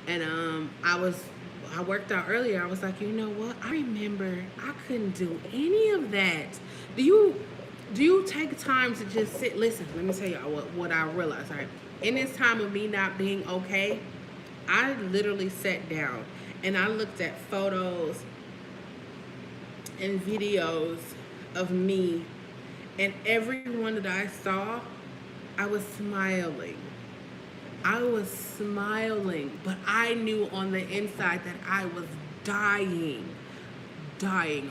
And I worked out earlier. I was like, you know what? I remember I couldn't do any of that. Do you take time to just sit? Listen, let me tell y'all what I realized. Right, in this time of me not being okay, I literally sat down and I looked at photos and videos of me, and everyone that I saw, I was smiling. I was smiling, but I knew on the inside that I was dying,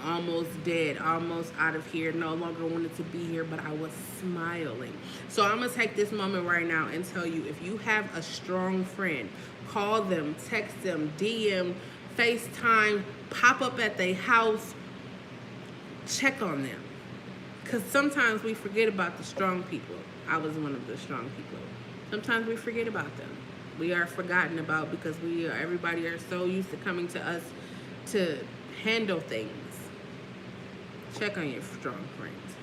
almost dead, almost out of here, no longer wanted to be here, but I was smiling. So I'm gonna take this moment right now and tell you, if you have a strong friend, call them, text them, DM, FaceTime, pop up at their house, check on them. Because sometimes we forget about the strong people. I was one of the strong people. Sometimes we forget about them. We are forgotten about because everybody are so used to coming to us to handle things. Check on your strong friends.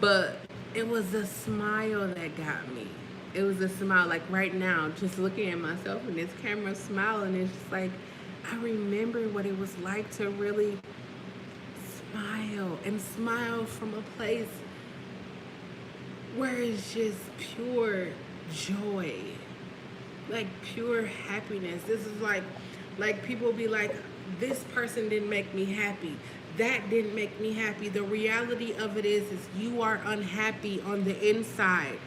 But it was a smile that got me. It was a smile, like right now, just looking at myself in this camera, smiling. It's just like, I remember what it was like to really smile and smile from a place where it's just pure joy, like pure happiness. This is like people be like, this person didn't make me happy, that didn't make me happy. The reality of it is you are unhappy on the inside.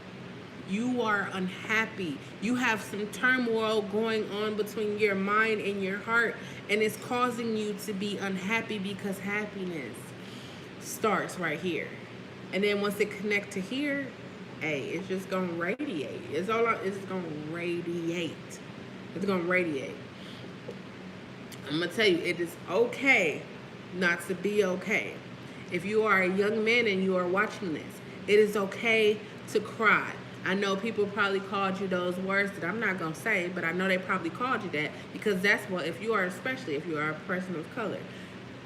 You are unhappy. You have some turmoil going on between your mind and your heart, and it's causing you to be unhappy because happiness starts right here. And then once it connects to here, hey, it's just gonna radiate. It's gonna radiate. It's gonna radiate. I'm gonna tell you, it is okay not to be okay. If you are a young man and you are watching this, it is okay to cry. I know people probably called you those words that I'm not gonna say, but I know they probably called you that because that's what, especially if you are a person of color,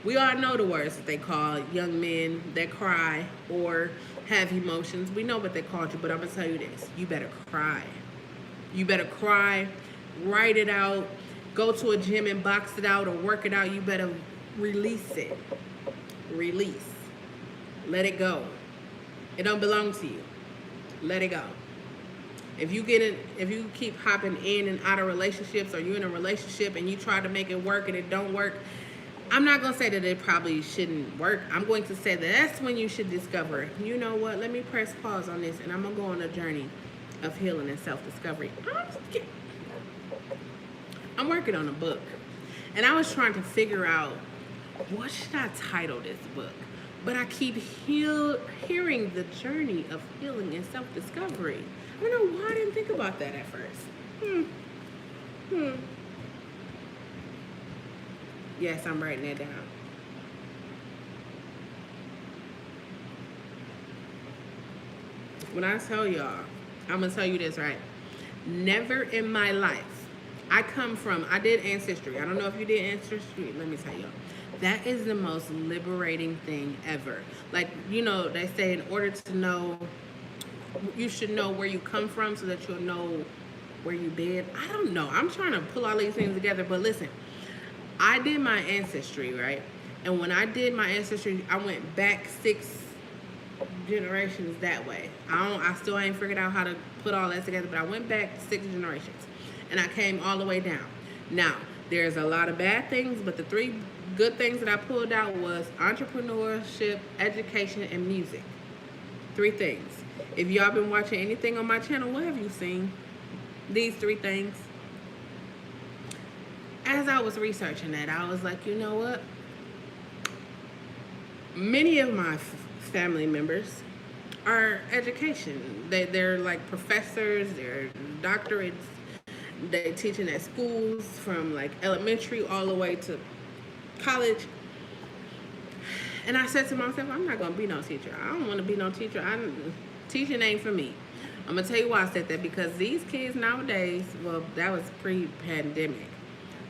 we all know the words that they call young men that cry or have emotions. We know what they called you, but I'm gonna tell you this: you better cry. You better cry, write it out, go to a gym and box it out or work it out. You better release it. Release. Let it go. It don't belong to you. Let it go. If you keep hopping in and out of relationships, or you're in a relationship and you try to make it work and it don't work, I'm not going to say that it probably shouldn't work. I'm going to say that that's when you should discover, you know what, let me press pause on this and I'm going to go on a journey of healing and self-discovery. I'm working on a book, and I was trying to figure out, what should I title this book? But I keep hearing the journey of healing and self-discovery. I don't know why I didn't think about that at first. Yes, I'm writing that down. When I tell y'all, I'm going to tell you this, right? Never in my life. I did Ancestry. I don't know if you did Ancestry. Let me tell y'all. That is the most liberating thing ever. Like, you know, they say in order to know, you should know where you come from so that you'll know where you've been. I don't know. I'm trying to pull all these things together. But listen, I did my Ancestry, right? And when I did my Ancestry, I went back 6 generations that way. I still ain't figured out how to put all that together, but I went back 6 generations. And I came all the way down. Now, there's a lot of bad things, but the 3 good things that I pulled out was entrepreneurship, education, and music. 3 things. If y'all been watching anything on my channel, what have you seen? These 3 things. As I was researching that, I was like, you know what? Many of my family members are education. They're like professors, they're doctorates. They teaching at schools from like elementary all the way to college. And I said to myself, I'm not gonna be no teacher. I don't want to be no teacher. Teaching ain't for me. I'm gonna tell you why I said that, because these kids nowadays, well, that was pre-pandemic.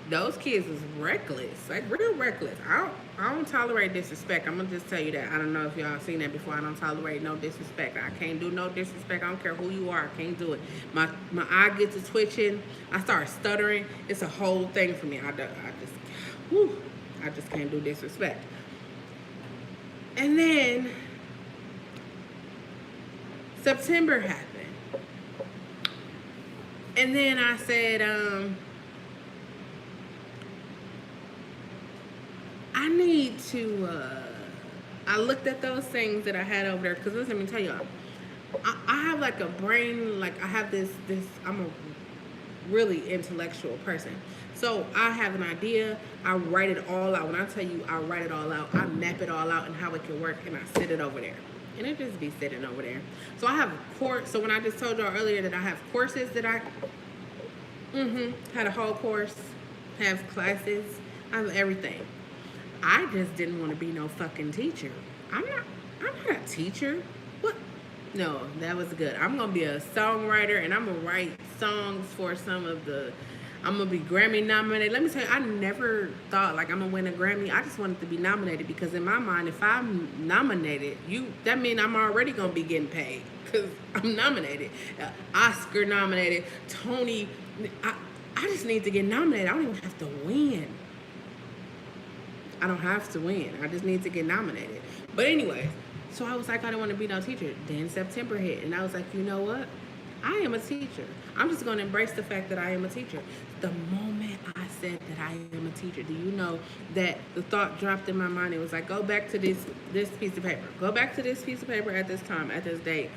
Those kids was reckless, like real reckless. I don't tolerate disrespect. I'm gonna just tell you that. I don't know if y'all seen that before. I don't tolerate no disrespect. I can't do no disrespect. I don't care who you are. I can't do it. My eye gets to twitching. I start stuttering. It's a whole thing for me. Whew, I just can't do disrespect. And then September happened. And then I said, I need to, I looked at those things that I had over there, because let me tell y'all, I have like a brain, like I have this, I'm a really intellectual person. So I have an idea, I write it all out. When I tell you I write it all out, I map it all out and how it can work, and I sit it over there. And it just be sitting over there. So I have a course. So when I just told y'all earlier that I have courses that I had a whole course, have classes, I have everything. I just didn't want to be no fucking teacher. I'm not a teacher. What? No, that was good. I'm gonna be a songwriter, and I'm gonna write songs for I'm gonna be Grammy nominated. Let me tell you, I never thought like I'm gonna win a Grammy. I just wanted to be nominated, because in my mind, if I'm nominated, that means I'm already gonna be getting paid, because I'm nominated. Oscar nominated, Tony. I just need to get nominated. I don't even have to win. I don't have to win. I just need to get nominated. But anyway, so I was like, I don't want to be no teacher. Then September hit, and I was like, you know what? I am a teacher. I'm just going to embrace the fact that I am a teacher. The moment I said that I am a teacher, do you know that the thought dropped in my mind? It was like, go back to this piece of paper. Go back to this piece of paper at this time, at this date.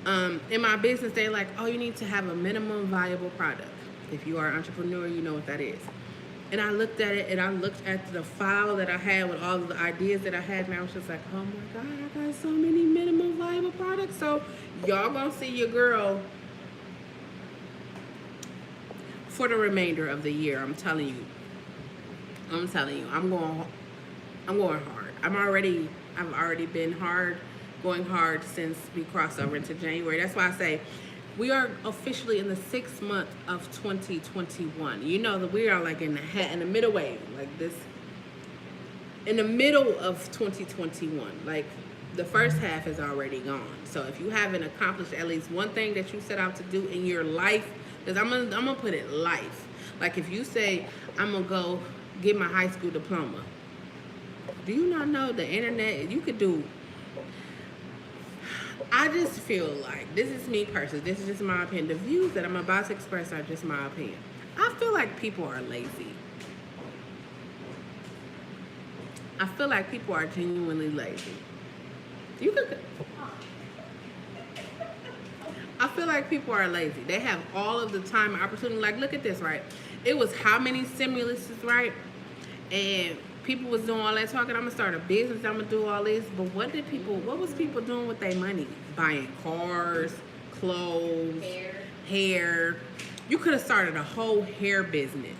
In my business, they're like, oh, you need to have a minimum viable product. If you are an entrepreneur, you know what that is. And I looked at it, and I looked at the file that I had with all of the ideas that I had, and I was just like, oh my God, I got so many minimum viable products. So y'all gonna see your girl for the remainder of the year. I'm telling you. I'm going hard. I've already been going hard since we crossed over into January. That's why I say we are officially in the 6th month of 2021. You know that we are like in the middle way, like this, in the middle of 2021. Like the first half is already gone. So if you haven't accomplished at least one thing that you set out to do in your life, because I'm gonna put it life. Like if you say I'm gonna go get my high school diploma, do you not know the internet? You could do. I just feel like, this is me personally, this is just my opinion. The views that I'm about to express are just my opinion. I feel like people are lazy. I feel like people are genuinely lazy. I feel like people are lazy. They have all of the time and opportunity. Like, look at this, right? It was how many stimuluses, right? And people was doing all that talking, I'm gonna start a business, I'm gonna do all this. But what was people doing with their money? Buying cars, clothes, hair. You could have started a whole hair business.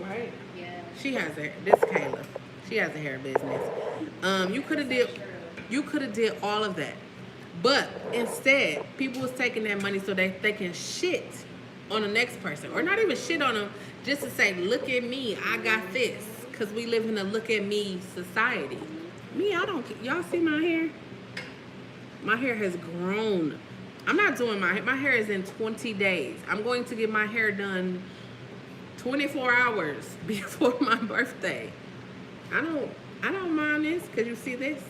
Right? Yeah. This is Kayla. She has a hair business. You could have did all of that. But instead, people was taking that money so they can shit on the next person. Or not even shit on them, just to say, look at me, I got this. Because we live in a look at me society. Me, I don't, y'all see my hair? My hair has grown. I'm not doing my hair is in 20 days. I'm going to get my hair done 24 hours before my birthday. I don't mind this, because you see this?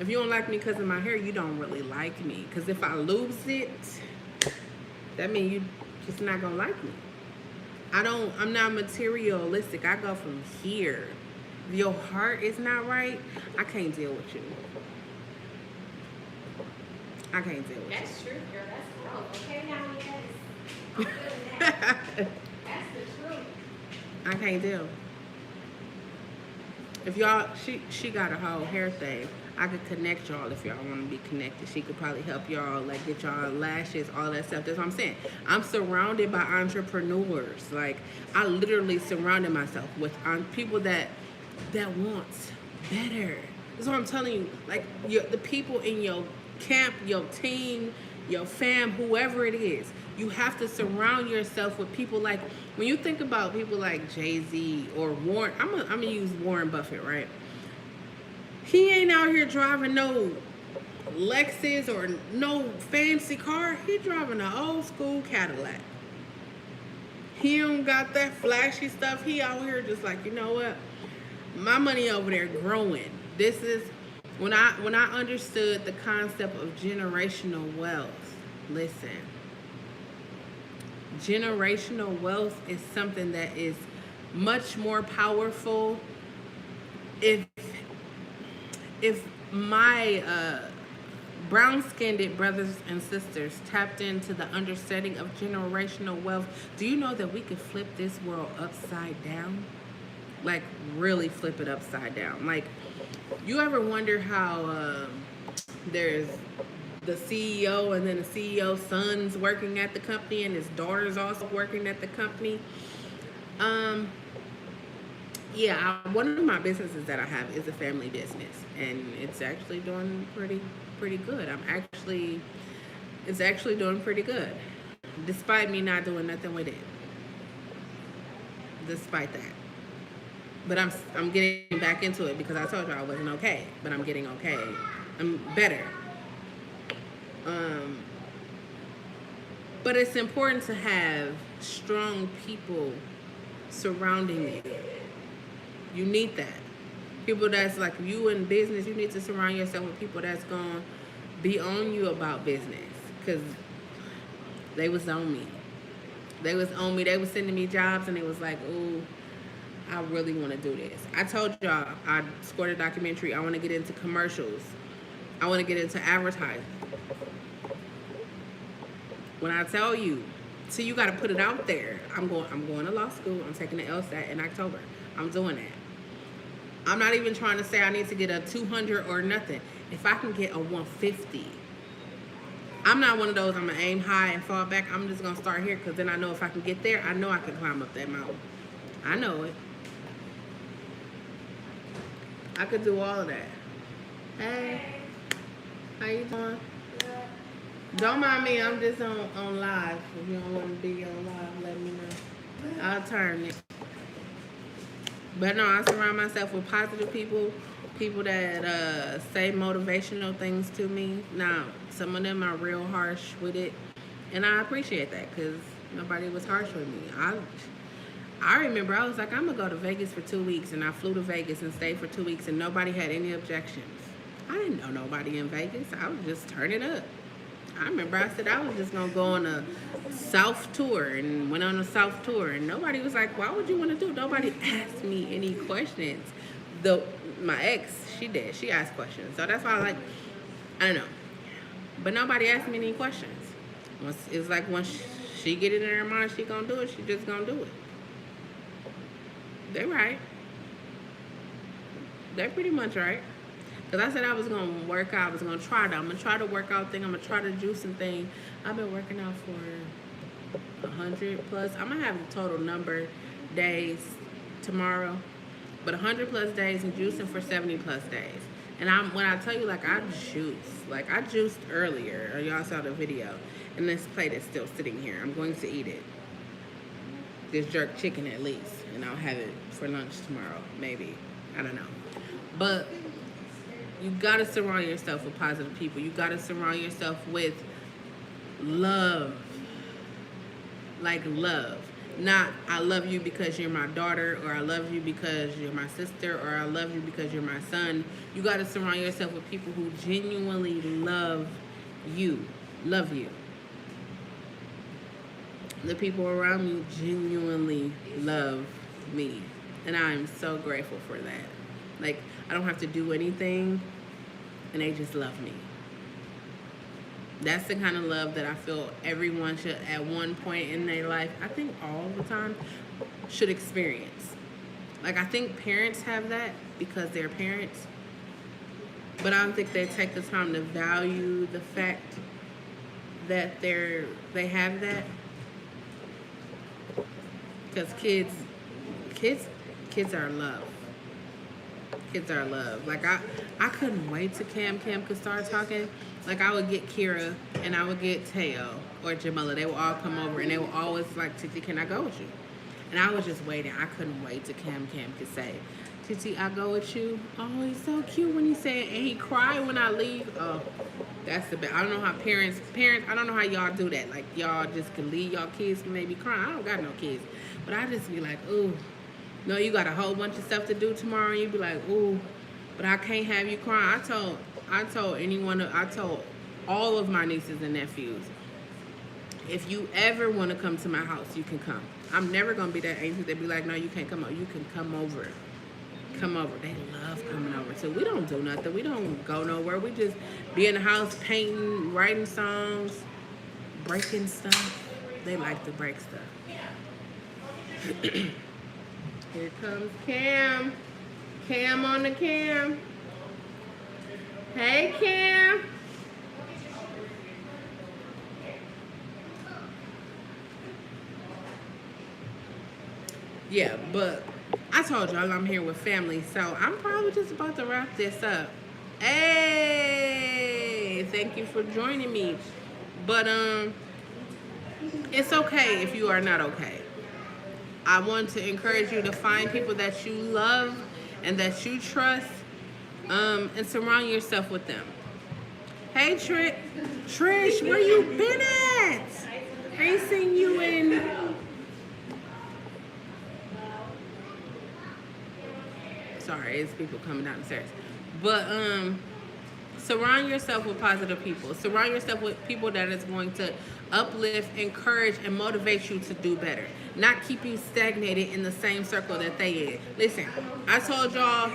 If you don't like me because of my hair, you don't really like me. Because if I lose it, that means you just not gonna like me. I'm not materialistic. I go from here. If your heart is not right, I can't deal with you. I can't deal with you.
That's true, girl. That's growth. Okay, now, yes. I'm feeling that. That's the truth.
I can't deal. If y'all, she got a whole hair thing. I could connect y'all if y'all want to be connected. She could probably help y'all, like get y'all lashes, all that stuff. That's what I'm saying. I'm surrounded by entrepreneurs. Like, I literally surrounded myself with people that want better. That's what I'm telling you. Like, the people in your camp, your team, your fam, whoever it is. You have to surround yourself with people like, when you think about people like Jay-Z or Warren, I'm gonna use Warren Buffett, right? He ain't out here driving no Lexus or no fancy car. He driving an old school Cadillac. He don't got that flashy stuff. He out here just like, you know what? My money over there growing. This is when I understood the concept of generational wealth. Listen. Generational wealth is something that is much more powerful. If my brown-skinned brothers and sisters tapped into the understanding of generational wealth, do you know that we could flip this world upside down? Like, really flip it upside down. Like, you ever wonder how there's the CEO and then the CEO's son's working at the company and his daughter's also working at the company? Yeah, one of my businesses that I have is a family business, and it's actually doing pretty good. It's actually doing pretty good, despite me not doing nothing with it. Despite that, but I'm getting back into it because I told you I wasn't okay, but I'm getting okay. I'm better. But it's important to have strong people surrounding you. You need that. People that's like, you in business, you need to surround yourself with people that's going to be on you about business. Because they was on me. They was on me. They was sending me jobs and it was like, ooh, I really want to do this. I told y'all, I scored a documentary. I want to get into commercials. I want to get into advertising. When I tell you, see, you got to put it out there. I'm going to law school. I'm taking the LSAT in October. I'm doing that. I'm not even trying to say I need to get a 200 or nothing. If I can get a 150, I'm not one of those, I'm going to aim high and fall back. I'm just going to start here because then I know if I can get there, I know I can climb up that mountain. I know it. I could do all of that. Hey, how you doing? Don't mind me, I'm just on live. If you don't want to be on live, let me know. I'll turn it. But no, I surround myself with positive people that say motivational things to me. Now, some of them are real harsh with it, and I appreciate that because nobody was harsh with me. I remember I was like, I'm going to go to Vegas for 2 weeks, and I flew to Vegas and stayed for 2 weeks, and nobody had any objections. I didn't know nobody in Vegas. I was just turning up. I remember I said I was just going to go on a South tour and went on a South tour. And nobody was like, why would you want to do it? Nobody asked me any questions. My ex, she did. She asked questions. So that's why I don't know. But nobody asked me any questions. It's like once she get it in her mind she going to do it, she just going to do it. They're right. They're pretty much right. Because I said I was going to work out. I was going to try that. I'm going to try the workout thing. I'm going to try the juicing thing. I've been working out for 100 plus. I'm going to have the total number days tomorrow. But 100 plus days and juicing for 70 plus days. And when I tell you, like, I juice. Like, I juiced earlier. Y'all saw the video. And this plate is still sitting here. I'm going to eat it. This jerk chicken at least. And I'll have it for lunch tomorrow. Maybe. I don't know. But you got to surround yourself with positive people. You got to surround yourself with love. Like love. Not, I love you because you're my daughter, or I love you because you're my sister, or I love you because you're my son. You got to surround yourself with people who genuinely love you. Love you. The people around me genuinely love me. And I'm so grateful for that. Like, I don't have to do anything, and they just love me. That's the kind of love that I feel everyone should, at one point in their life, I think all the time, should experience. Like, I think parents have that because they're parents, but I don't think they take the time to value the fact that they have that. Because kids are love. Kids are loved. Like I couldn't wait till Cam could start talking. Like I would get Kira and I would get Teo or Jamila. They would all come over and they would always like, Titi, can I go with you? And I was just waiting. I couldn't wait till Cam could say, Titi, I go with you. Oh, he's so cute when he said, and he cried when I leave. Oh, that's the best. I don't know how parents, I don't know how y'all do that. Like y'all just can leave y'all kids when they be crying. I don't got no kids. But I just be like, ooh, no, you got a whole bunch of stuff to do tomorrow. And you be like, ooh, but I can't have you crying. I told all of my nieces and nephews, if you ever want to come to my house, you can come. I'm never going to be that auntie that be like, no, you can't come over. You can come over. Come over. They love coming over. So we don't do nothing. We don't go nowhere. We just be in the house painting, writing songs, breaking stuff. They like to break stuff. Here comes Cam. Cam on the cam. Hey, Cam. Yeah, but I told y'all I'm here with family, so I'm probably just about to wrap this up. Hey, thank you for joining me. But it's okay if you are not okay. I want to encourage you to find people that you love and that you trust, and surround yourself with them. Hey, Trish, where you been at? I ain't seen you in... Sorry, it's people coming down the stairs. But surround yourself with positive people. Surround yourself with people that is going to uplift, encourage, and motivate you to do better. Not keep you stagnated in the same circle that they in. Listen, I told y'all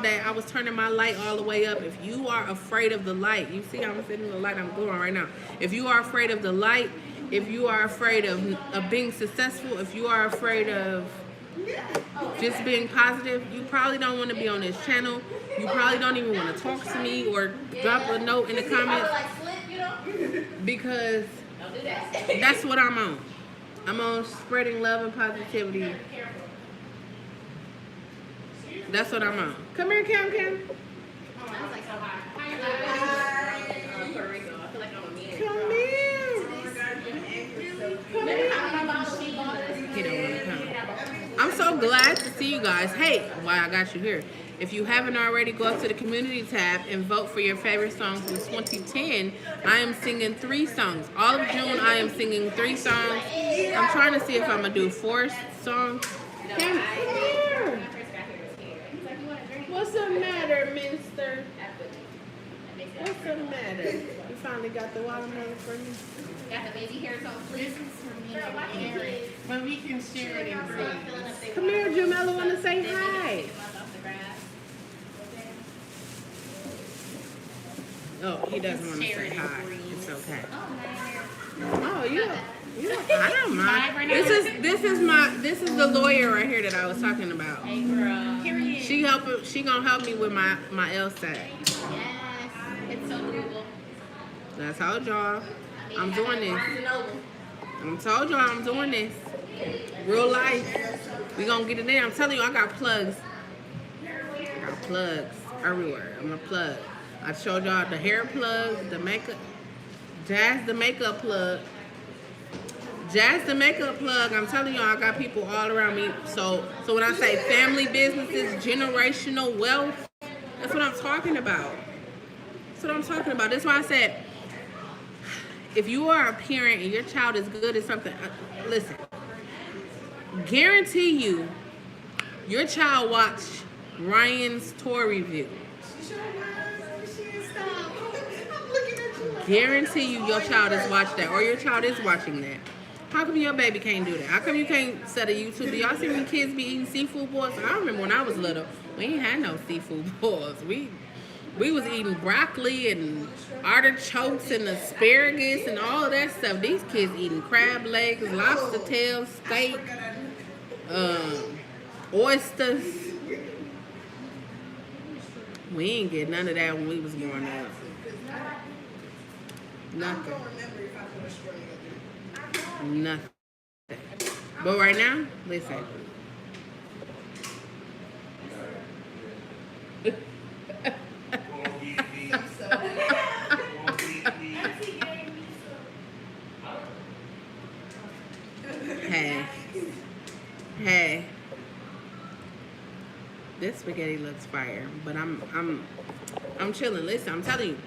that I was turning my light all the way up. If you are afraid of the light, you see I'm sitting in the light, I'm going right now. If you are afraid of the light, if you are afraid of being successful, if you are afraid of just being positive, you probably don't want to be on this channel. You probably don't even want to talk to me or drop a note in the comments, because that's what I'm on. I'm on spreading love and positivity. That's what I'm on. Come here, Cam. Come here. He don't want to come. I'm so glad to see you guys. Hey, why I got you here. If you haven't already, go up to the community tab and vote for your favorite songs from 2010. I am singing 3 songs. All of June, I am singing 3 songs. I'm trying to see if I'm going to do 4 songs. Come here. What's the matter, Minster? What's the matter? You finally got the watermelon for me?
Got the baby hairs on, please.
But we can share it in grades.
Come here, Jamela. Want to say hi? Oh, he doesn't want to say hi. It's okay. Oh, you. I don't mind. This is the lawyer right here that I was talking about.
Hey, girl.
She gonna help me with my LSAT.
Yes. It's so doable.
I told y'all I'm doing this. I'm doing this. Real life. We gonna get it in. I'm telling you, I got plugs. I got plugs everywhere. I'm a plug. I showed y'all the hair plug, the makeup, Jazz the makeup plug. Jazz the makeup plug. I'm telling y'all, I got people all around me. So when I say family businesses, generational wealth, that's what I'm talking about. That's what I'm talking about. That's why I said, if you are a parent and your child is good at something, listen, guarantee you, your child watched Ryan's tour review. Guarantee you your child has watched that, or your child is watching that. How come your baby can't do that? How come you can't set a YouTube? Do y'all see when kids be eating seafood boils? I remember when I was little, we ain't had no seafood boils. We was eating broccoli and artichokes and asparagus and all of that stuff. These kids eating crab legs, lobster tails, steak, oysters. We ain't get none of that when we was growing up. Nothing. Nothing. But right now, listen.
Won't give me.
So,
Won't give me.
because he gave me some.
Hey. Hey. This spaghetti looks fire, but I'm chilling. Listen, I'm telling you,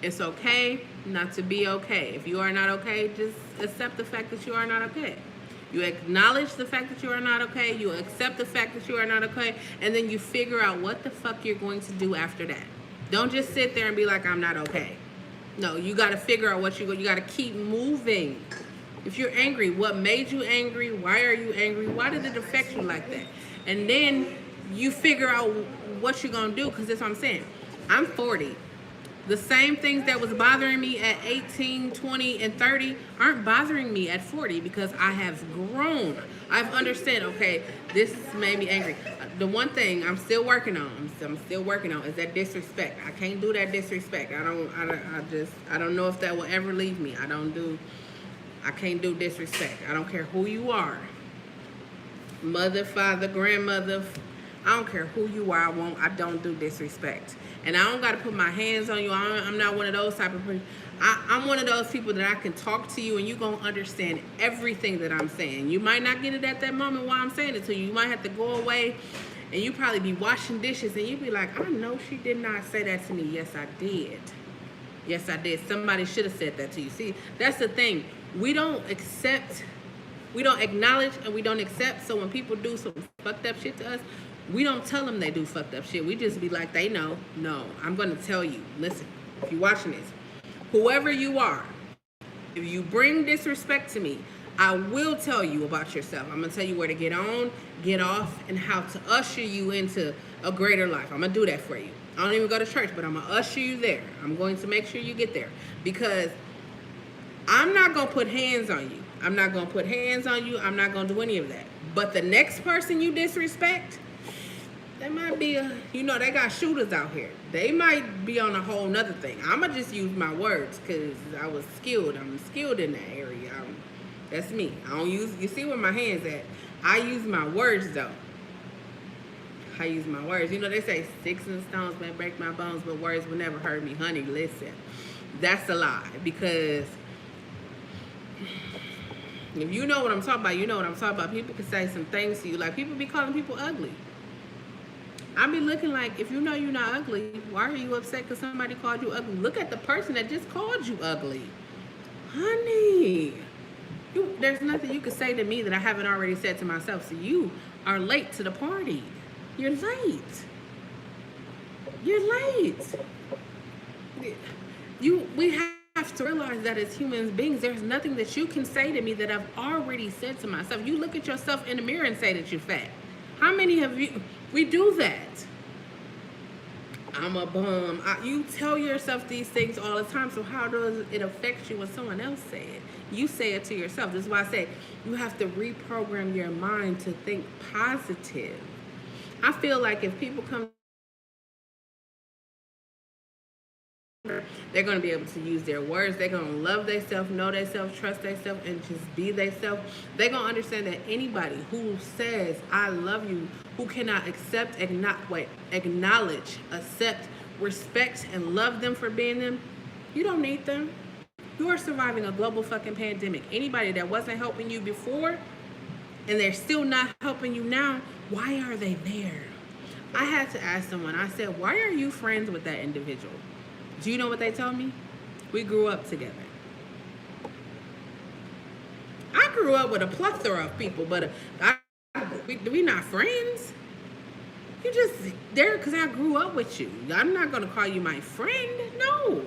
it's okay not to be okay. If you are not okay, just accept the fact that you are not okay. You acknowledge the fact that you are not okay. You accept the fact that you are not okay, and then you figure out what the fuck you're going to do after that. Don't just sit there and be like, I'm not okay. No, you got to figure out what you got to keep moving. If you're angry, what made you angry? Why are you angry? Why did it affect you like that? And then you figure out what you're going to do, because that's what I'm saying. I'm 40. The same things that was bothering me at 18, 20, and 30 aren't bothering me at 40 because I have grown. I've understood, okay, this made me angry. The one thing I'm still working on, is that disrespect. I can't do that disrespect. I don't know if that will ever leave me. I can't do disrespect. I don't care who you are. Mother, father, grandmother, I don't care who you are. I don't do disrespect. And I don't got to put my hands on you. I'm not one of those type of people. I'm one of those people that I can talk to you and you're going to understand everything that I'm saying. You might not get it at that moment while I'm saying it to you. You might have to go away and you probably be washing dishes and you be like, I know she did not say that to me. Yes, I did. Yes, I did. Somebody should have said that to you. See, that's the thing. We don't acknowledge, and we don't accept. So when people do some fucked up shit to us, we don't tell them they do fucked up shit. We just be like, they know. No, I'm going to tell you. Listen, if you're watching this, whoever you are, if you bring disrespect to me, I will tell you about yourself. I'm going to tell you where to get on, get off, and how to usher you into a greater life. I'm going to do that for you. I don't even go to church, but I'm going to usher you there. I'm going to make sure you get there. Because I'm not going to put hands on you. I'm not going to do any of that. But the next person you disrespect, they might be they got shooters out here. They might be on a whole nother thing. I'ma just use my words because I'm skilled in that area. That's me. I don't use, you see where my hands at. I use my words though. I use my words. They say sticks and stones may break my bones, but words will never hurt me. Honey, listen. That's a lie, because if you know what I'm talking about, you know what I'm talking about. People can say some things to you. Like, people be calling people ugly. I be looking like, if you know you're not ugly, why are you upset because somebody called you ugly? Look at the person that just called you ugly. Honey, there's nothing you can say to me that I haven't already said to myself. So you are late to the party. You're late. We have to realize that as human beings, there's nothing that you can say to me that I've already said to myself. You look at yourself in the mirror and say that you're fat. How many of you, we do that? I'm a bum. You tell yourself these things all the time, so how does it affect you when someone else say it? You say it to yourself. This is why I say you have to reprogram your mind to think positive. I feel like if people come, they're going to be able to use their words. They're going to love themselves, know themselves, trust themselves, and just be themselves. They're going to understand that anybody who says, I love you, who cannot acknowledge, accept, respect, and love them for being them, you don't need them. You are surviving a global fucking pandemic. Anybody that wasn't helping you before, and they're still not helping you now, why are they there? I had to ask someone, I said, why are you friends with that individual? Do you know what they told me? We grew up together. I grew up with a plethora of people, but we not friends. You just there because I grew up with you. I'm not going to call you my friend. No.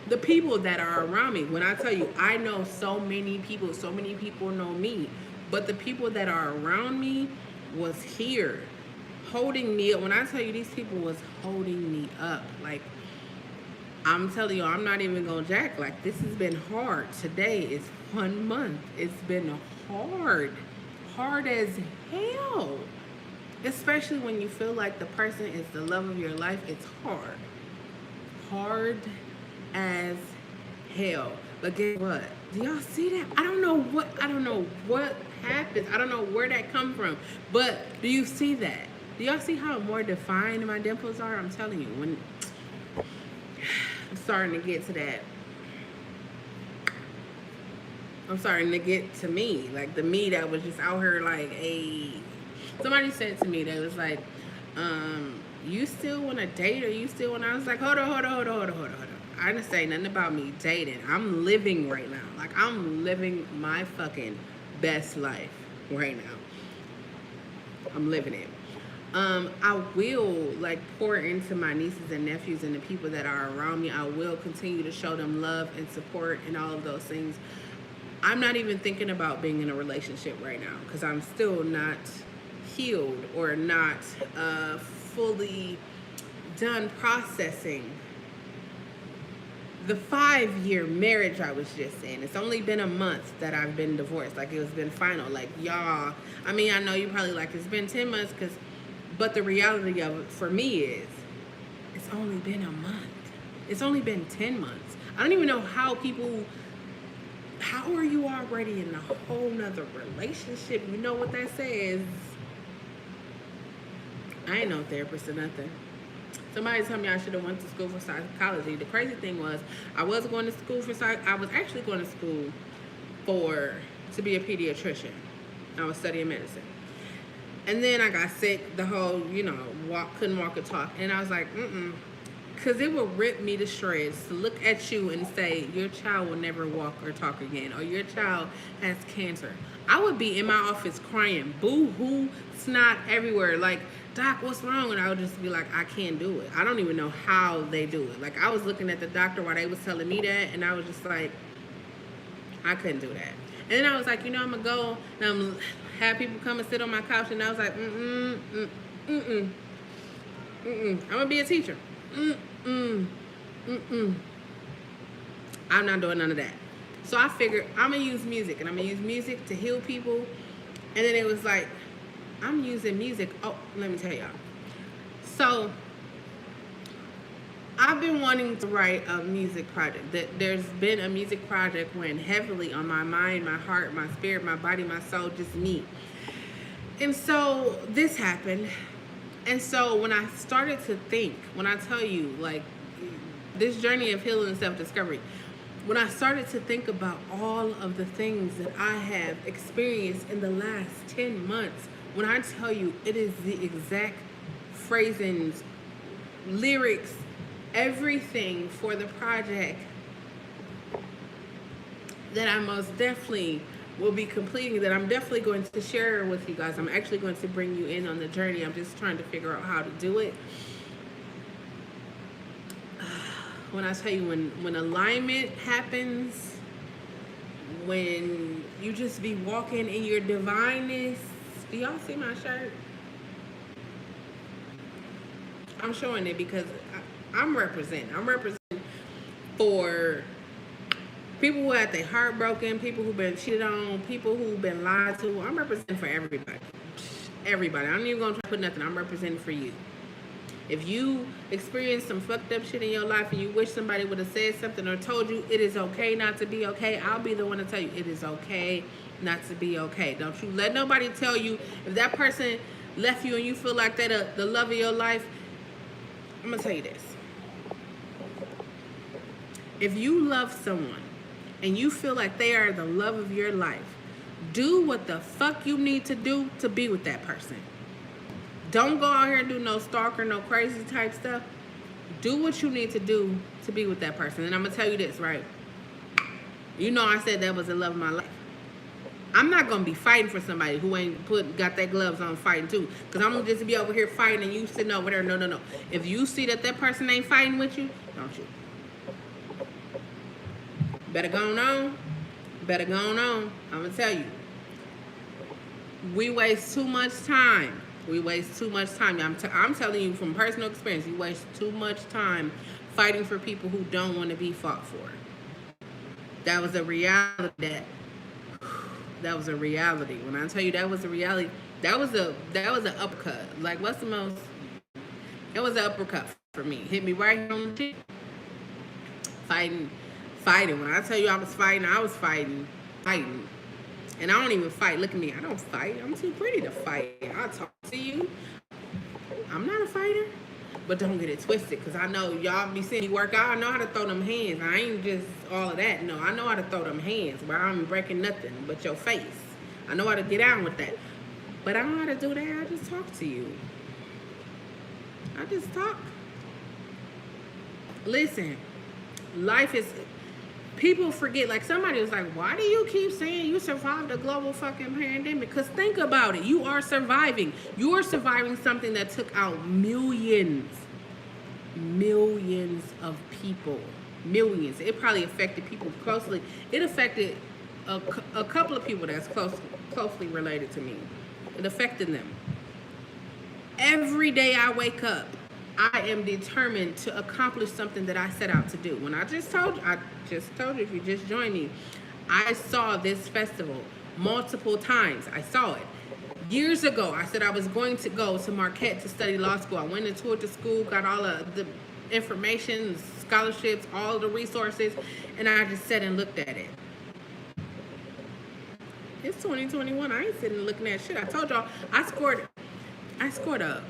The people that are around me, when I tell you, I know so many people know me, but the people that are around me was here holding me up. When I tell you, these people was holding me up. Like, I'm telling you, I'm not even gonna jack. Like, this has been hard. Today is 1 month. It's been hard as hell. Especially when you feel like the person is the love of your life. It's hard as hell. But guess what? Do y'all see that? I don't know what happens. I don't know where that come from. But do you see that? Do y'all see how more defined my dimples are? I'm telling you, when I'm starting to get to that. I'm starting to get to me, like the me that was just out here like somebody said to me that was like, you still want to date or you still want to, I was like, hold on. I didn't say nothing about me dating. I'm living right now. Like I'm living my fucking best life right now. I'm living it. I will like pour into my nieces and nephews and the people that are around me. I will continue to show them love and support and all of those things. I'm not even thinking about being in a relationship right now because I'm still not healed or not fully done processing the 5-year marriage I was just in. It's only been a month that I've been divorced. Like it's been final. Like y'all, I mean, I know you probably like it's been 10 months but the reality of it for me is it's only been a month. It's only been 10 months. I don't even know how are you already in a whole nother relationship? You know what that says? I ain't no therapist or nothing. Somebody told me I should have went to school for psychology. The crazy thing was I was going to school for I was actually going to school to be a pediatrician. I was studying medicine. And then I got sick, the whole, couldn't walk or talk. And I was like, because it would rip me to shreds to look at you and say, your child will never walk or talk again, or your child has cancer. I would be in my office crying, boo-hoo, snot everywhere. Like, doc, what's wrong? And I would just be like, I can't do it. I don't even know how they do it. Like, I was looking at the doctor while they was telling me that, and I was just like, I couldn't do that. And then I was like, I'm going to go and have people come and sit on my couch. And I was like, I'm going to be a teacher. I'm not doing none of that. So I figured I'm going to use music. And I'm going to use music to heal people. And then it was like, I'm using music. Oh, let me tell y'all. So I've been wanting to write a music project. There's been a music project weighing heavily on my mind, my heart, my spirit, my body, my soul, just me. And so this happened. And so when I started to think, when I tell you, like, this journey of healing and self-discovery, when I started to think about all of the things that I have experienced in the last 10 months, when I tell you it is the exact phrasings, lyrics, everything for the project that I most definitely will be completing, that I'm definitely going to share with you guys. I'm actually going to bring you in on the journey. I'm just trying to figure out how to do it. When I tell you, when alignment happens, when you just be walking in your divineness. Do y'all see my shirt? I'm showing it because I'm representing for people who had their heart broken, people who've been cheated on, people who've been lied to. I'm representing for everybody. Everybody. I'm not even going to try to put nothing. I'm representing for you. If you experience some fucked up shit in your life and you wish somebody would have said something or told you it is okay not to be okay, I'll be the one to tell you it is okay not to be okay. Don't you let nobody tell you if that person left you and you feel like that the love of your life. I'm going to tell you this. If you love someone and you feel like they are the love of your life, do what the fuck you need to do to be with that person. Don't go out here and do no stalker, no crazy type stuff. Do what you need to do to be with that person. And I'm going to tell you this, right? You know I said that was the love of my life. I'm not going to be fighting for somebody who ain't got their gloves on fighting too. Because I'm going to just be over here fighting and you sitting over there. No. If you see that person ain't fighting with you, don't you? Better go on. I'm going to tell you. We waste too much time. I'm telling you from personal experience, you waste too much time fighting for people who don't want to be fought for. That was a reality. That was a reality. When I tell you that was a reality, that was an uppercut. Like, what's the most? It was an uppercut for me. Hit me right on the chin. Fighting. When I tell you I was fighting. And I don't even fight. Look at me. I don't fight. I'm too pretty to fight. I'll talk to you. I'm not a fighter. But don't get it twisted, because I know y'all be seeing me work out. I know how to throw them hands. I ain't just all of that. No, I know how to throw them hands where I'm breaking nothing but your face. I know how to get down with that. But I don't know how to do that. I just talk to you. I just talk. Listen, life is... People forget, like somebody was like, why do you keep saying you survived a global fucking pandemic? Because think about it. You are surviving. You are surviving something that took out millions of people. Millions. It probably affected people closely. It affected a couple of people that's closely related to me. It affected them. Every day I wake up, I am determined to accomplish something that I set out to do. When I just told you, if you just joined me, I saw this festival multiple times. I saw it. Years ago, I said I was going to go to Marquette to study law school. I went and toured the school, got all of the information, scholarships, all the resources, and I just sat and looked at it. It's 2021. I ain't sitting looking at shit. I told y'all I scored a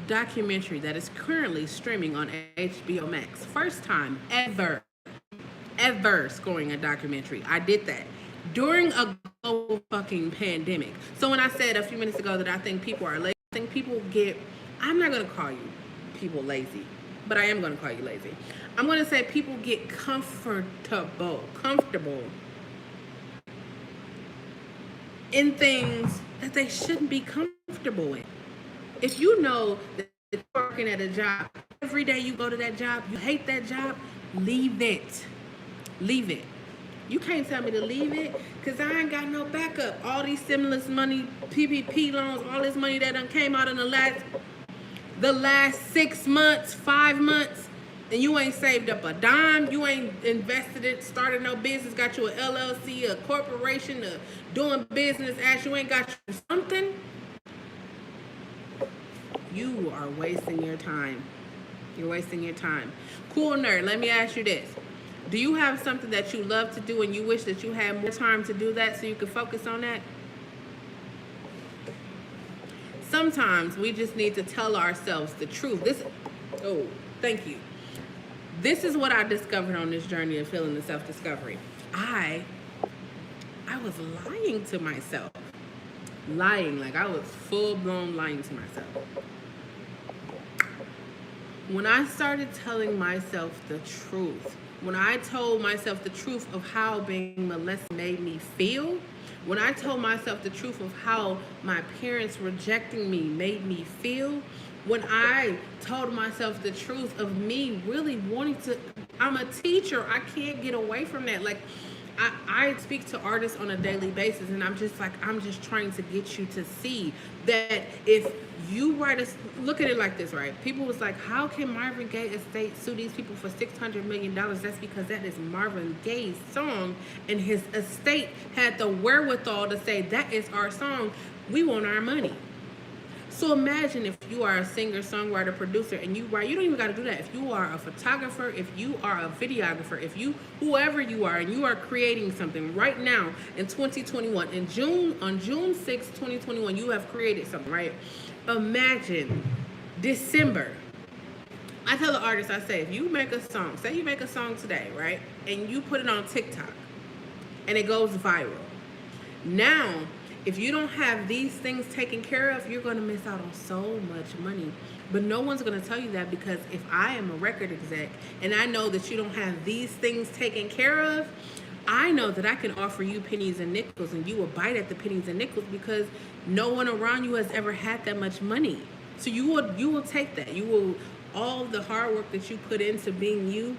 documentary that is currently streaming on HBO Max. First time ever scoring a documentary. I did that during a global fucking pandemic. So when I said a few minutes ago that I think people are lazy, I think people get... I'm not going to call you people lazy, but I am going to call you lazy. I'm going to say people get comfortable in things that they shouldn't be comfortable in. If you know that you're working at a job, every day you go to that job, you hate that job, leave it. Leave it. You can't tell me to leave it, because I ain't got no backup. All these stimulus money, PPP loans, all this money that done came out in the last 6 months, 5 months, and you ain't saved up a dime. You ain't invested it, started no business, got you an LLC, a corporation, doing business as you ain't got you something. You are wasting your time. You're wasting your time. Cool nerd, let me ask you this. Do you have something that you love to do and you wish that you had more time to do that so you could focus on that? Sometimes we just need to tell ourselves the truth. Thank you. This is what I discovered on this journey of feeling the self-discovery. I was lying to myself. Lying, like I was full-blown lying to myself. When I started telling myself the truth, when I told myself the truth of how being molested made me feel, when I told myself the truth of how my parents rejecting me made me feel, when I told myself the truth of me really wanting to... I'm a teacher. I can't get away from that. Like, I speak to artists on a daily basis, and I'm just trying to get you to see that if you look at it like this, right? People was like, how can Marvin Gaye estate sue these people for $600 million? That's because that is Marvin Gaye's song, and his estate had the wherewithal to say, that is our song. We want our money. So imagine if you are a singer, songwriter, producer, and you write. You don't even got to do that. If you are a photographer, if you are a videographer, whoever you are, and you are creating something right now in 2021, on June 6, 2021, you have created something, right? Imagine December. I tell the artist, I say, if you make a song, say you make a song today, right? And you put it on TikTok and it goes viral. Now, if you don't have these things taken care of, you're going to miss out on so much money. But no one's going to tell you that, because if I am a record exec and I know that you don't have these things taken care of, I know that I can offer you pennies and nickels, and you will bite at the pennies and nickels because no one around you has ever had that much money. So you will take that. All the hard work that you put into being you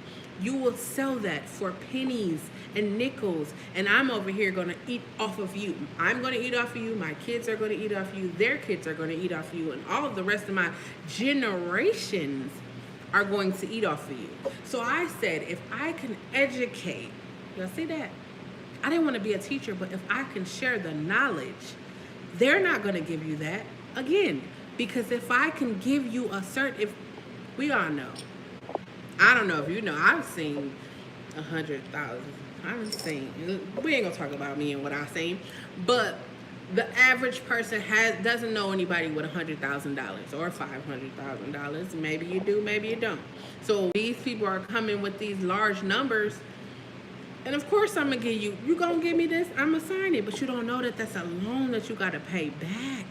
will sell that for pennies and nickels, and I'm over here going to eat off of you. I'm going to eat off of you. My kids are going to eat off of you. Their kids are going to eat off of you, and all of the rest of my generations are going to eat off of you. So I said, if I can educate, y'all see that? I didn't want to be a teacher, but if I can share the knowledge, they're not going to give you that again, because if I can give you if we all know, I don't know if you know, I've seen 100,000. I've seen, we ain't gonna talk about me and what I've seen, but The average person doesn't know anybody with $100,000 or $500,000. Maybe you do, maybe you don't. So these people are coming with these large numbers, and of course I'm gonna give you. You gonna give me this? I'm gonna sign it, but you don't know that that's a loan that you gotta pay back.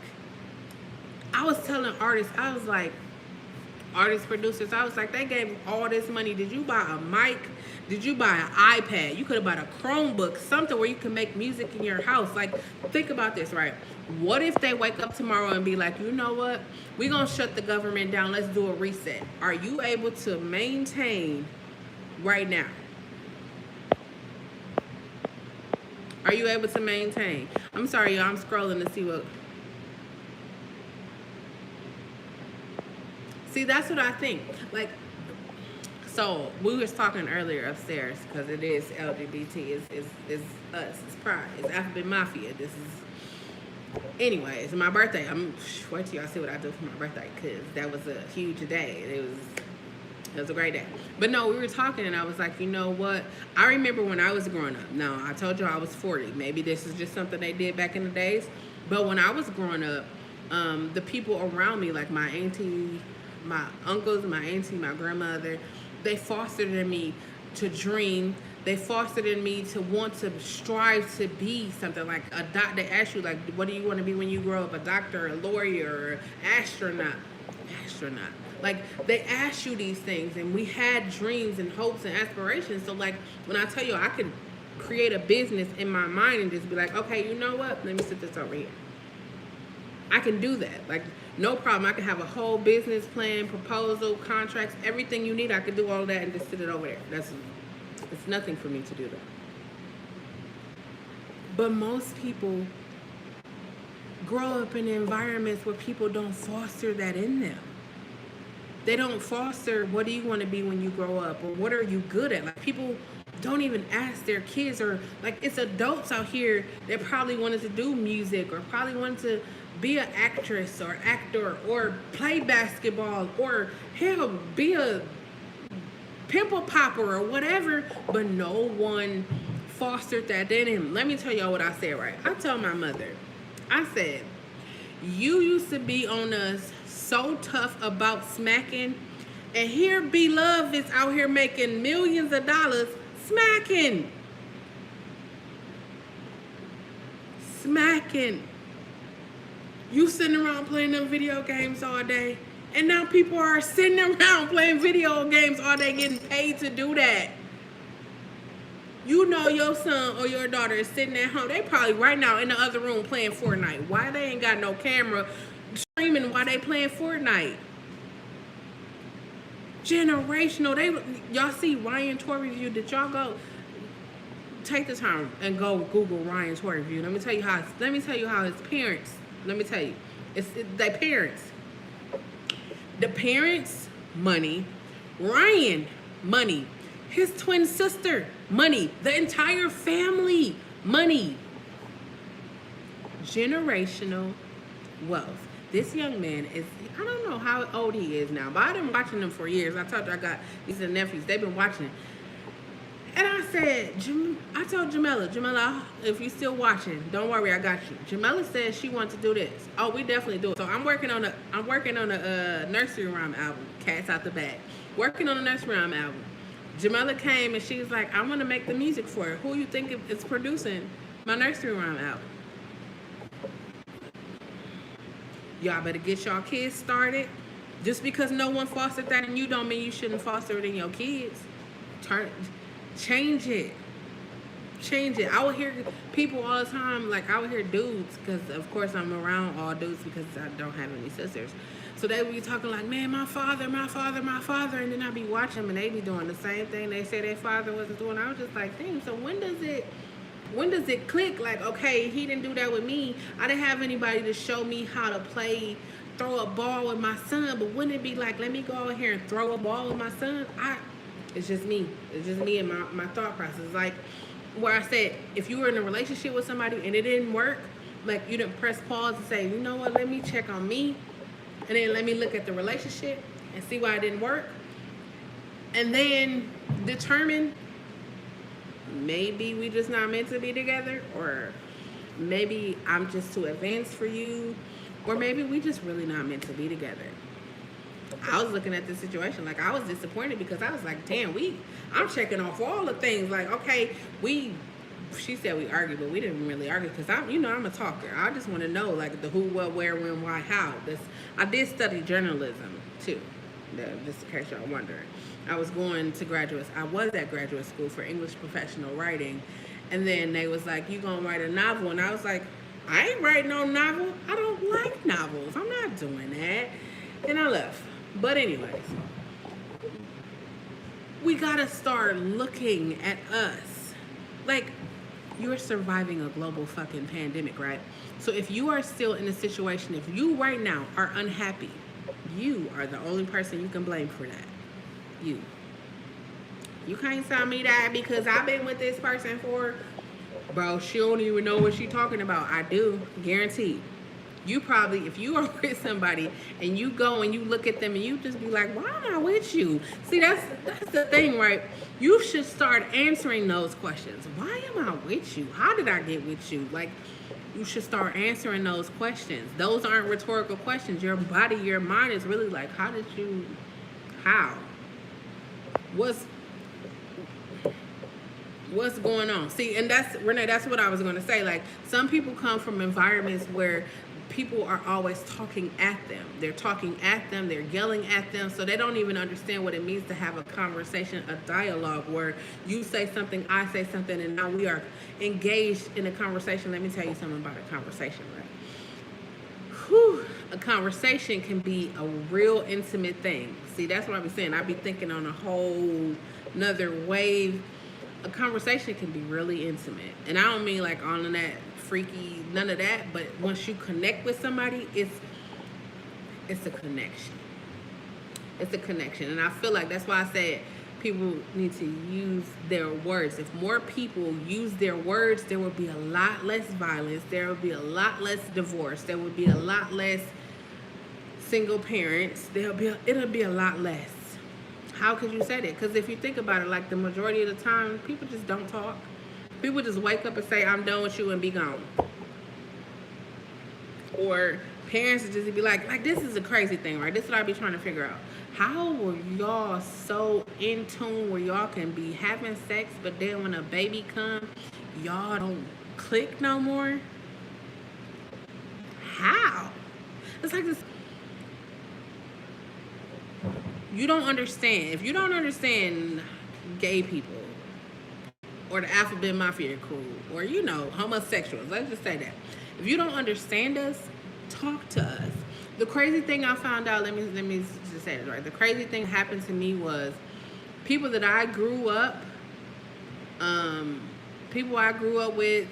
I was telling artists, I was like, artists, producers, I was like, they gave all this money. Did you buy a mic? Did you buy an iPad? You could have bought a Chromebook, something where you can make music in your house. Like, think about this, right? What if they wake up tomorrow and be like, you know what? We're going to shut the government down. Let's do a reset. Are you able to maintain right now? Are you able to maintain? I'm sorry, y'all. I'm scrolling to see what... See, that's what I think. Like, so we was talking earlier upstairs because it is LGBT. It's us. It's Pride. It's Alphabet Mafia. This is... Anyway, it's my birthday. Wait till y'all see what I do for my birthday, because that was a huge day. It was a great day. But no, we were talking and I was like, you know what? I remember when I was growing up. Now, I told you I was 40. Maybe this is just something they did back in the days. But when I was growing up, the people around me, like my auntie, my uncles, my auntie, my grandmother, they fostered in me to dream. They fostered in me to want to strive to be something like a doctor. They ask you, like, what do you want to be when you grow up? A doctor, a lawyer, or astronaut? Astronaut. Like, they ask you these things, and we had dreams and hopes and aspirations. So, like, when I tell you I could create a business in my mind and just be like, okay, you know what? Let me sit this over here. I can do that. Like, no problem. I can have a whole business plan, proposal, contracts, everything you need. I can do all that and just sit it over there. It's nothing for me to do that. But most people grow up in environments where people don't foster that in them. They don't foster, what do you want to be when you grow up? Or what are you good at? Like, people don't even ask their kids, or like, it's adults out here that probably wanted to do music, or probably wanted to be an actress or actor, or play basketball, or hell, be a pimple popper or whatever, but no one fostered that in him. Let me tell y'all what I said, right? I told my mother, I said, you used to be on us so tough about smacking, and here Beloved is out here making millions of dollars smacking. You sitting around playing them video games all day, and now people are sitting around playing video games all day getting paid to do that. You know your son or your daughter is sitting at home. They probably right now in the other room playing Fortnite. Why they ain't got no camera streaming while they playing Fortnite? Generational. Y'all see Ryan toy review? Did y'all go take the time and go Google Ryan toy review? Let me tell you how his parents. Let me tell you, their parents. The parents, money. Ryan, money. His twin sister, money. The entire family, money. Generational wealth. This young man is, I don't know how old he is now, but I've been watching him for years. I told you I got these nephews. They've been watching. And I said, I told Jamela, if you're still watching, don't worry, I got you. Jamela said she wants to do this. Oh, we definitely do it. So I'm working on a nursery rhyme album, Cats Out the Bag. Working on a nursery rhyme album. Jamela came and she was like, I want to make the music for it. Who you think is producing my nursery rhyme album? Y'all better get y'all kids started. Just because no one fostered that in you don't mean you shouldn't foster it in your kids. Change it. I would hear people all the time, like I would hear dudes, because of course I'm around all dudes because I don't have any sisters. So they would be talking like, man, my father, and then I'd be watching them and they be doing the same thing they say their father wasn't doing. I was just like, dang, so when does it click? Like, okay, he didn't do that with me. I didn't have anybody to show me how to throw a ball with my son, but wouldn't it be like, let me go out here and throw a ball with my son? It's just me and my thought process. Like where I said, if you were in a relationship with somebody and it didn't work, like you didn't press pause and say, you know what, let me check on me, and then let me look at the relationship and see why it didn't work, and then determine maybe we just not meant to be together, or maybe I'm just too advanced for you, or maybe we just really not meant to be together. I was looking at the situation like I was disappointed because I was like, damn, I'm checking off all the things. Like, okay, she said we argued, but we didn't really argue because I'm a talker. I just want to know like the who, what, where, when, why, how. I did study journalism too, just in case y'all wondering. I was at graduate school for English professional writing, and then they was like, you gonna write a novel, and I was like, I ain't writing no novel. I don't like novels. I'm not doing that, and I left. But anyways, we gotta start looking at us. Like, you're surviving a global fucking pandemic, right? So if you are still in a situation, if you right now are unhappy, you are the only person you can blame for that. You can't tell me that because I've been with this person bro, she don't even know what she talking about. I do, guaranteed. You probably, if you are with somebody and you go and you look at them and you just be like, why am I with you? See, that's the thing, right? You should start answering those questions. Why am I with you? How did I get with you? Like, you should start answering those questions. Those aren't rhetorical questions. Your body, your mind is really like, how? What's going on? See, and Renee, that's what I was going to say. Like, some people come from environments where people are always talking at them. They're talking at them, they're yelling at them, so they don't even understand what it means to have a conversation, a dialogue where you say something, I say something, and now we are engaged in a conversation. Let me tell you something about a conversation, right? Whew. A conversation can be a real intimate thing. See, that's what I be saying. I be thinking on a whole another wave. A conversation can be really intimate, and I don't mean like on that freaky, none of that, but once you connect with somebody, it's a connection. It's a connection, and I feel like that's why I said people need to use their words. If more people use their words, there will be a lot less violence, there will be a lot less divorce, there will be a lot less single parents, it'll be a lot less. How could you say that? Because if you think about it, like the majority of the time, people just don't talk. People just wake up and say, I'm done with you, and be gone. Or parents just be like, this is a crazy thing, right? This is what I be trying to figure out. How were y'all so in tune where y'all can be having sex, but then when a baby comes, y'all don't click no more? How? It's like this. You don't understand. If you don't understand gay people, or the Alphabet Mafia crew, or homosexuals, let's just say that. If you don't understand us, talk to us. The crazy thing I found out, let me just say this, right? The crazy thing happened to me was people that I grew up, with,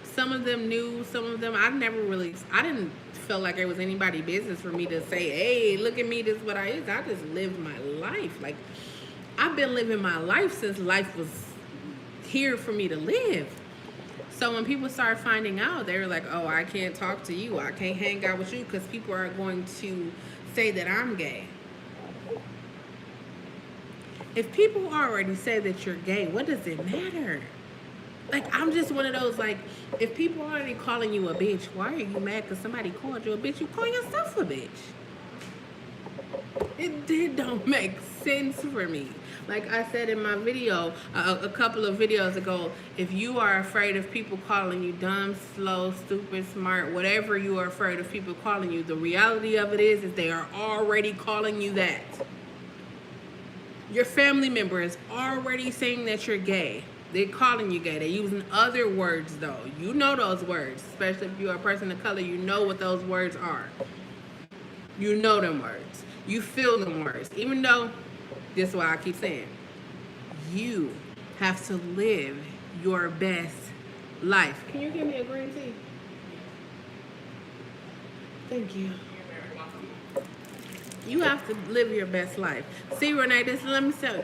some of them knew, some of them I didn't feel like it was anybody's business for me to say, hey, look at me, this is what I is. I just lived my life. Like, I've been living my life since life was here for me to live. So when people start finding out, they're like, oh, I can't talk to you, I can't hang out with you because people are going to say that I'm gay. If people already say that you're gay, what does it matter? Like, I'm just one of those, like, if people are already calling you a bitch, why are you mad because somebody called you a bitch? You call yourself a bitch. It don't make sense for me. Like I said in my video, a couple of videos ago, if you are afraid of people calling you dumb, slow, stupid, smart, whatever you are afraid of people calling you, the reality of it is they are already calling you that. Your family member is already saying that you're gay. They're calling you gay. They're using other words, though. You know those words, especially if you're a person of color. You know what those words are. You know them words. You feel them words. Even though, this is why I keep saying, you have to live your best life. Can you give me a green tea? Thank you. You have to live your best life. See, Renee, let me tell you.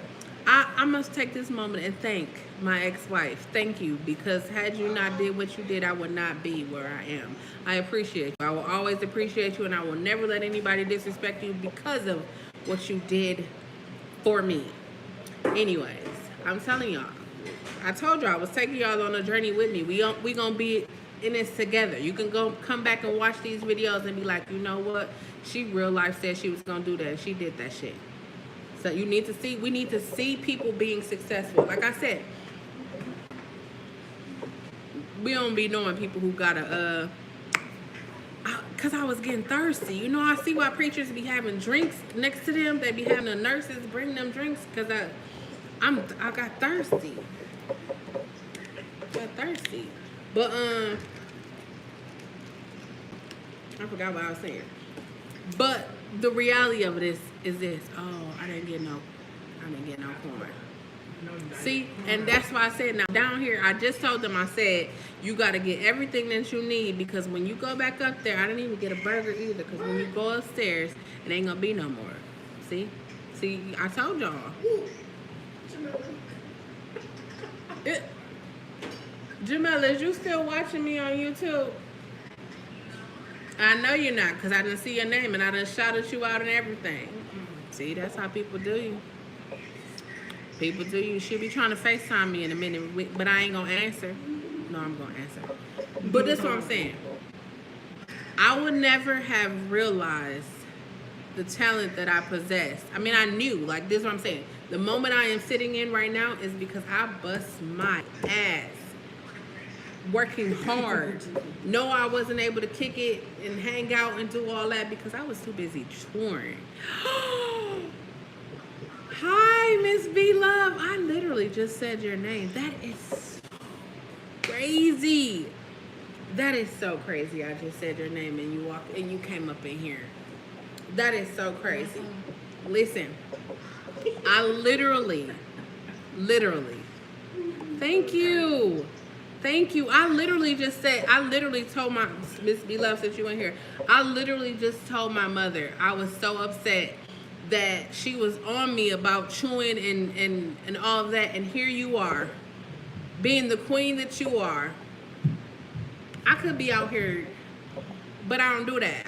I must take this moment and thank my ex-wife. Thank you, because had you not did what you did, I would not be where I am. I appreciate you. I will always appreciate you, and I will never let anybody disrespect you because of what you did for me. Anyways, I'm telling y'all, I told y'all I was taking y'all on a journey with me. We gonna be and it's together. You can come back and watch these videos and be like, you know what? She real life said she was gonna do that. She did that shit. So we need to see people being successful. Like I said, we don't be knowing people who gotta cause I was getting thirsty. You know, I see why preachers be having drinks next to them. They be having the nurses bring them drinks cause I got thirsty. But I forgot what I was saying. But the reality of it is this. Oh, I didn't get no corn. See, and that's why I said, now down here, I just told them, I said, you got to get everything that you need, because when you go back up there, I didn't even get a burger either, because when you go upstairs, it ain't going to be no more. See, I told y'all. Jamela, is you still watching me on YouTube? I know you're not, because I didn't see your name, and I done shouted you out and everything. See, that's how people do you. People do you. She'll be trying to FaceTime me in a minute, but I ain't going to answer. No, I'm going to answer. But that's what I'm saying. I would never have realized the talent that I possessed. I mean, I knew. Like, this is what I'm saying. The moment I am sitting in right now is because I bust my ass working hard. No, I wasn't able to kick it and hang out and do all that because I was too busy touring. Hi, Miss B Love. I literally just said your name. That is crazy. That is so crazy. I just said your name and you walked and you came up in here. That is so crazy. Listen, I literally, thank you. I literally told my, Miss B Love, since you in here, I literally just told my mother I was so upset that she was on me about chewing and all of that. And here you are, being the queen that you are. I could be out here, but I don't do that.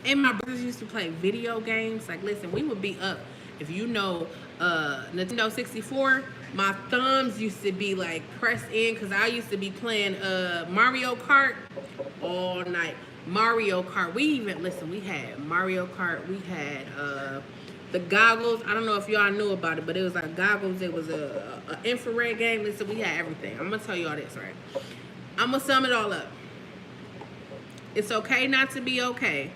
And my brothers used to play video games. Like, listen, we would be up, if you know Nintendo 64, my thumbs used to be like pressed in because I used to be playing Mario Kart all night. Mario Kart. We had Mario Kart. We had the goggles. I don't know if y'all knew about it, but it was like goggles. It was a infrared game. Listen, we had everything. I'm gonna tell you all this, right? I'm gonna sum it all up. It's okay not to be okay.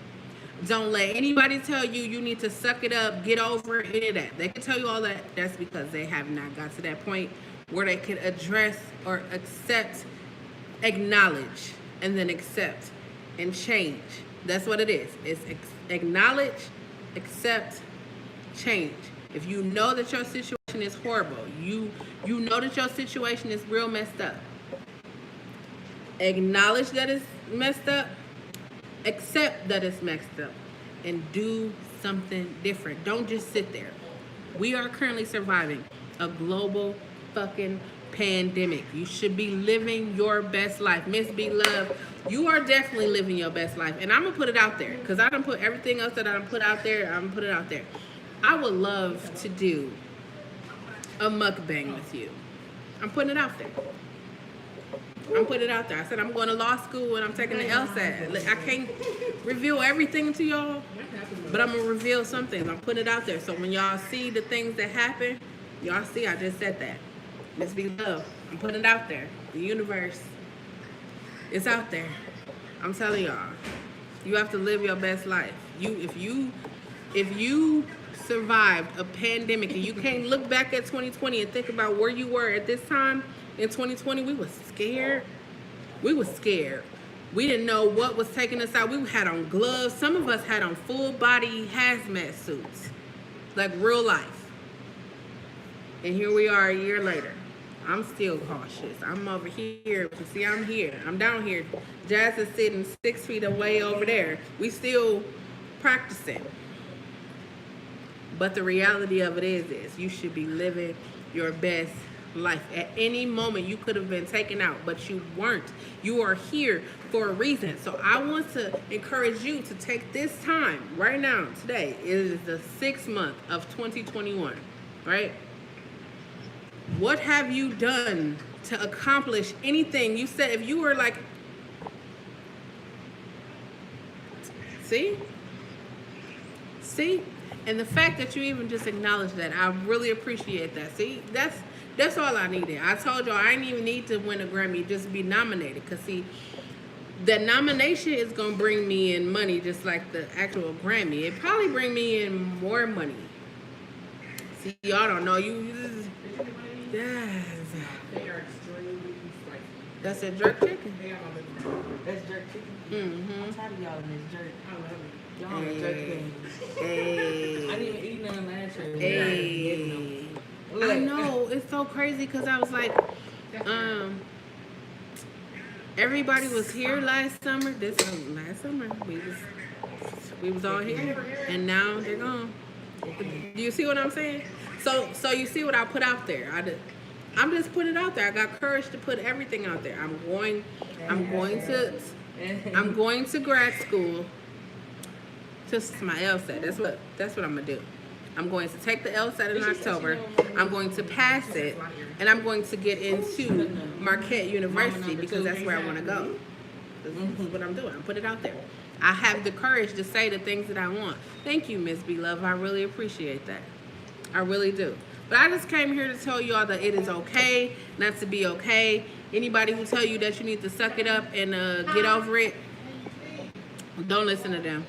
Don't let anybody tell you you need to suck it up, get over any of that. They can tell you all that. That's because they have not got to that point where they can address or accept, acknowledge, and then accept and change. That's what it is. It's acknowledge, accept, change. If you know that your situation is horrible, you know that your situation is real messed up, acknowledge that it's messed up, accept that it's messed up, and do something different. Don't just sit there. We are currently surviving a global fucking pandemic. You should be living your best life. Miss B Love, you are definitely living your best life. And I'm gonna put it out there, because I done put everything else that I done put out there, I'm gonna put it out there. I would love to do a mukbang with you. I'm putting it out there. I said I'm going to law school and I'm taking the LSAT. I can't reveal everything to y'all, but I'm going to reveal some things. I'm putting it out there. So when y'all see the things that happen, y'all see I just said that. Miss B Love, I'm putting it out there. The universe, it's out there. I'm telling y'all, you have to live your best life. If you survived a pandemic and you can't look back at 2020 and think about where you were at this time in 2020, we was scared. We didn't know what was taking us out. We had on gloves. Some of us had on full body hazmat suits, like real life. And here we are a year later. I'm still cautious. I'm over here. You see, I'm here. I'm down here. Jazz is sitting 6 feet away over there. We still practicing. But the reality of it is you should be living your best life. At any moment you could have been taken out, but you weren't. You are here for a reason. So I want to encourage you to take this time right now. Today is the 6th month of 2021, right? What have you done to accomplish anything. You said if you were like, see, and the fact that you even just acknowledged that, I really appreciate that. See, that's all I needed. I told y'all I didn't even need to win a Grammy, just be nominated. Cause see, the nomination is gonna bring me in money, just like the actual Grammy. It probably bring me in more money. See, y'all don't know yes.
They are extremely spicy.
That's a jerk chicken.
They are my baby.
That's jerk chicken.
Mm-hmm.
I'm tired of y'all in this jerk.
I love it.
Y'all on the jerk thing.
Hey.
I didn't even eat none last year.
Hey. I know, it's so crazy because I was like, everybody was here last summer. Last summer we was all here, and now they're gone. Do you see what I'm saying? So you see what I put out there? I'm just putting it out there. I got courage to put everything out there. I'm going to grad school. Just my LSAT. That's what I'm gonna do. I'm going to take the LSAT in October. I'm going to pass it, and I'm going to get into Marquette University because that's where I want to go. This is what I'm doing. I'm putting it out there. I have the courage to say the things that I want. Thank you, Miss B Love. I really appreciate that. I really do. But I just came here to tell you all that it is okay not to be okay. Anybody who tell you that you need to suck it up and get over it, don't listen to them.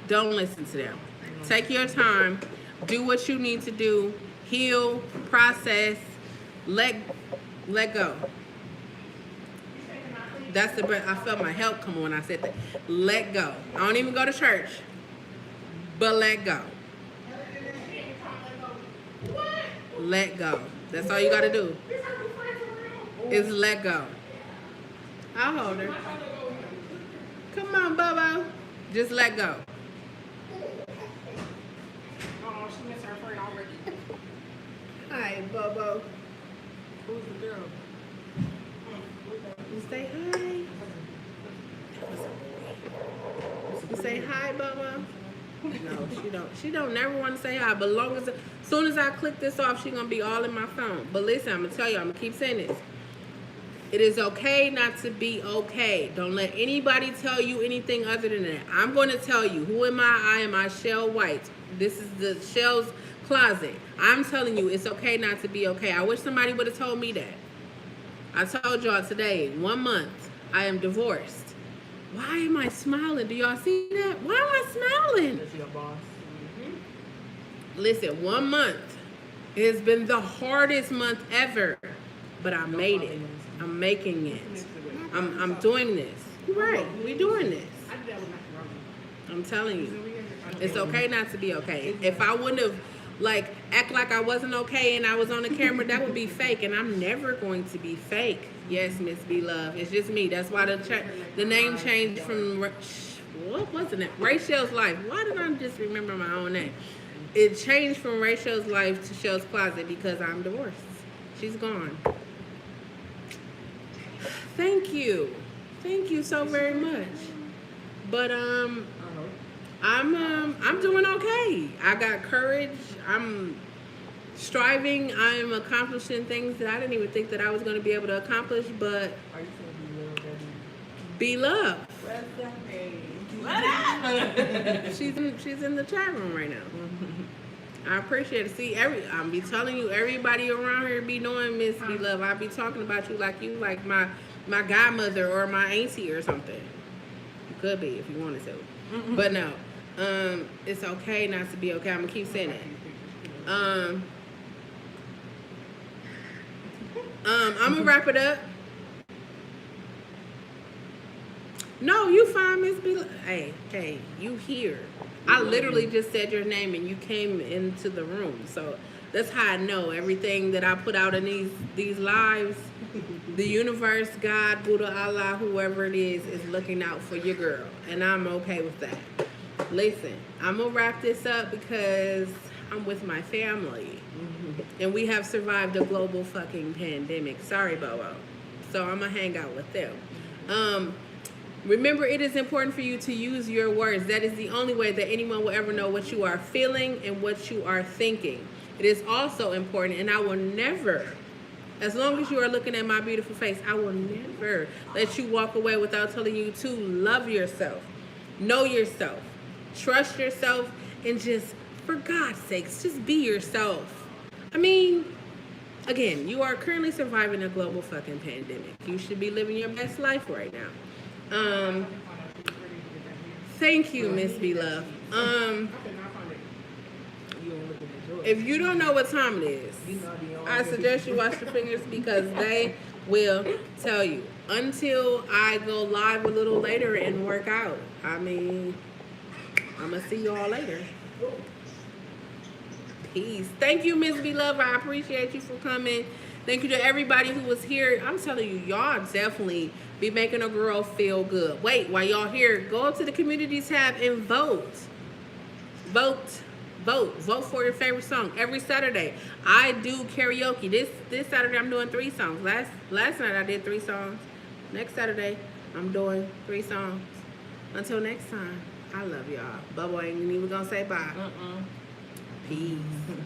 Don't listen to them. Take your time. Do what you need to do. Heal, process, let go. That's the best. I felt my help come on when I said that. Let go. I don't even go to church, but let go. Let go. That's all you got to do is let go. I'll hold her. Come on, Bobo. Just let go.
Oh, she missed her friend already.
Hi, Bobo.
Who's the girl?
You say hi. You say hi, Bobo. No, she don't. She don't never want to say hi. But soon as I click this off, she gonna be all in my phone. But listen, I'm gonna tell you. I'm gonna keep saying this. It is okay not to be okay. Don't let anybody tell you anything other than that. I'm going to tell you. Who am I? I am I Chelle White. This is the Chelle's closet. I'm telling you, it's okay not to be okay. I wish somebody would have told me that. I told y'all today, 1 month, I am divorced. Why am I smiling? Do y'all see that? Why am I smiling?
That's your boss.
Listen, 1 month. It has been the hardest month ever, but I made it. I'm making it. I'm doing this. You're right. We're doing this.
I did that with macaroni.
I'm telling you. It's okay not to be okay. If I wouldn't have act like I wasn't okay and I was on the camera, that would be fake, and I'm never going to be fake. Yes, Miss B Love. It's just me. That's why the name changed from what wasn't it? Rachel's Life. Why did I just remember my own name? It changed from Rachel's Life to Chelle's Closet because I'm divorced. She's gone. Thank you so very much. But I'm doing okay. I got courage. I'm striving. I'm accomplishing things that I didn't even think that I was going to be able to accomplish. But
Are you saying
be love.
What up?
She's in the chat room right now. I appreciate it. See, I'm be telling you, everybody around here be knowing Miss B Love. I be talking about you like my godmother or my auntie or something. You could be if you wanted to. But no. It's okay not to be okay. I'm gonna keep saying it. I'm gonna wrap it up. No, you fine, Miss B. Hey, you here. I literally just said your name and you came into the room. So that's how I know everything that I put out in these lives, the universe, God, Buddha, Allah, whoever it is looking out for your girl. And I'm okay with that. Listen, I'm going to wrap this up because I'm with my family. And we have survived a global fucking pandemic. Sorry, Bobo. So I'm going to hang out with them. Remember, it is important for you to use your words. That is the only way that anyone will ever know what you are feeling and what you are thinking. It is also important, and I will never As long as you are looking at my beautiful face, I will never let you walk away without telling you to love yourself, know yourself, trust yourself, and just, for God's sakes, just be yourself. I mean, again, you are currently surviving a global fucking pandemic. You should be living your best life right now. Thank you, Miss B Love.
You don't look at the joy.
If you don't know what time it is,
You know the only
I suggest you wash your fingers because they will tell you. Until I go live a little later and work out. I mean, I'm going to see you all later. Peace. Thank you, Miss B Love. I appreciate you for coming. Thank you to everybody who was here. I'm telling you, y'all definitely be making a girl feel good. Wait, while y'all here, go up to the community tab and vote. Vote for your favorite song every Saturday. I do karaoke. This Saturday I'm doing 3 songs. Last night I did 3 songs. Next Saturday I'm doing 3 songs. Until next time, I love y'all. Bubba ain't even gonna say bye. Peace.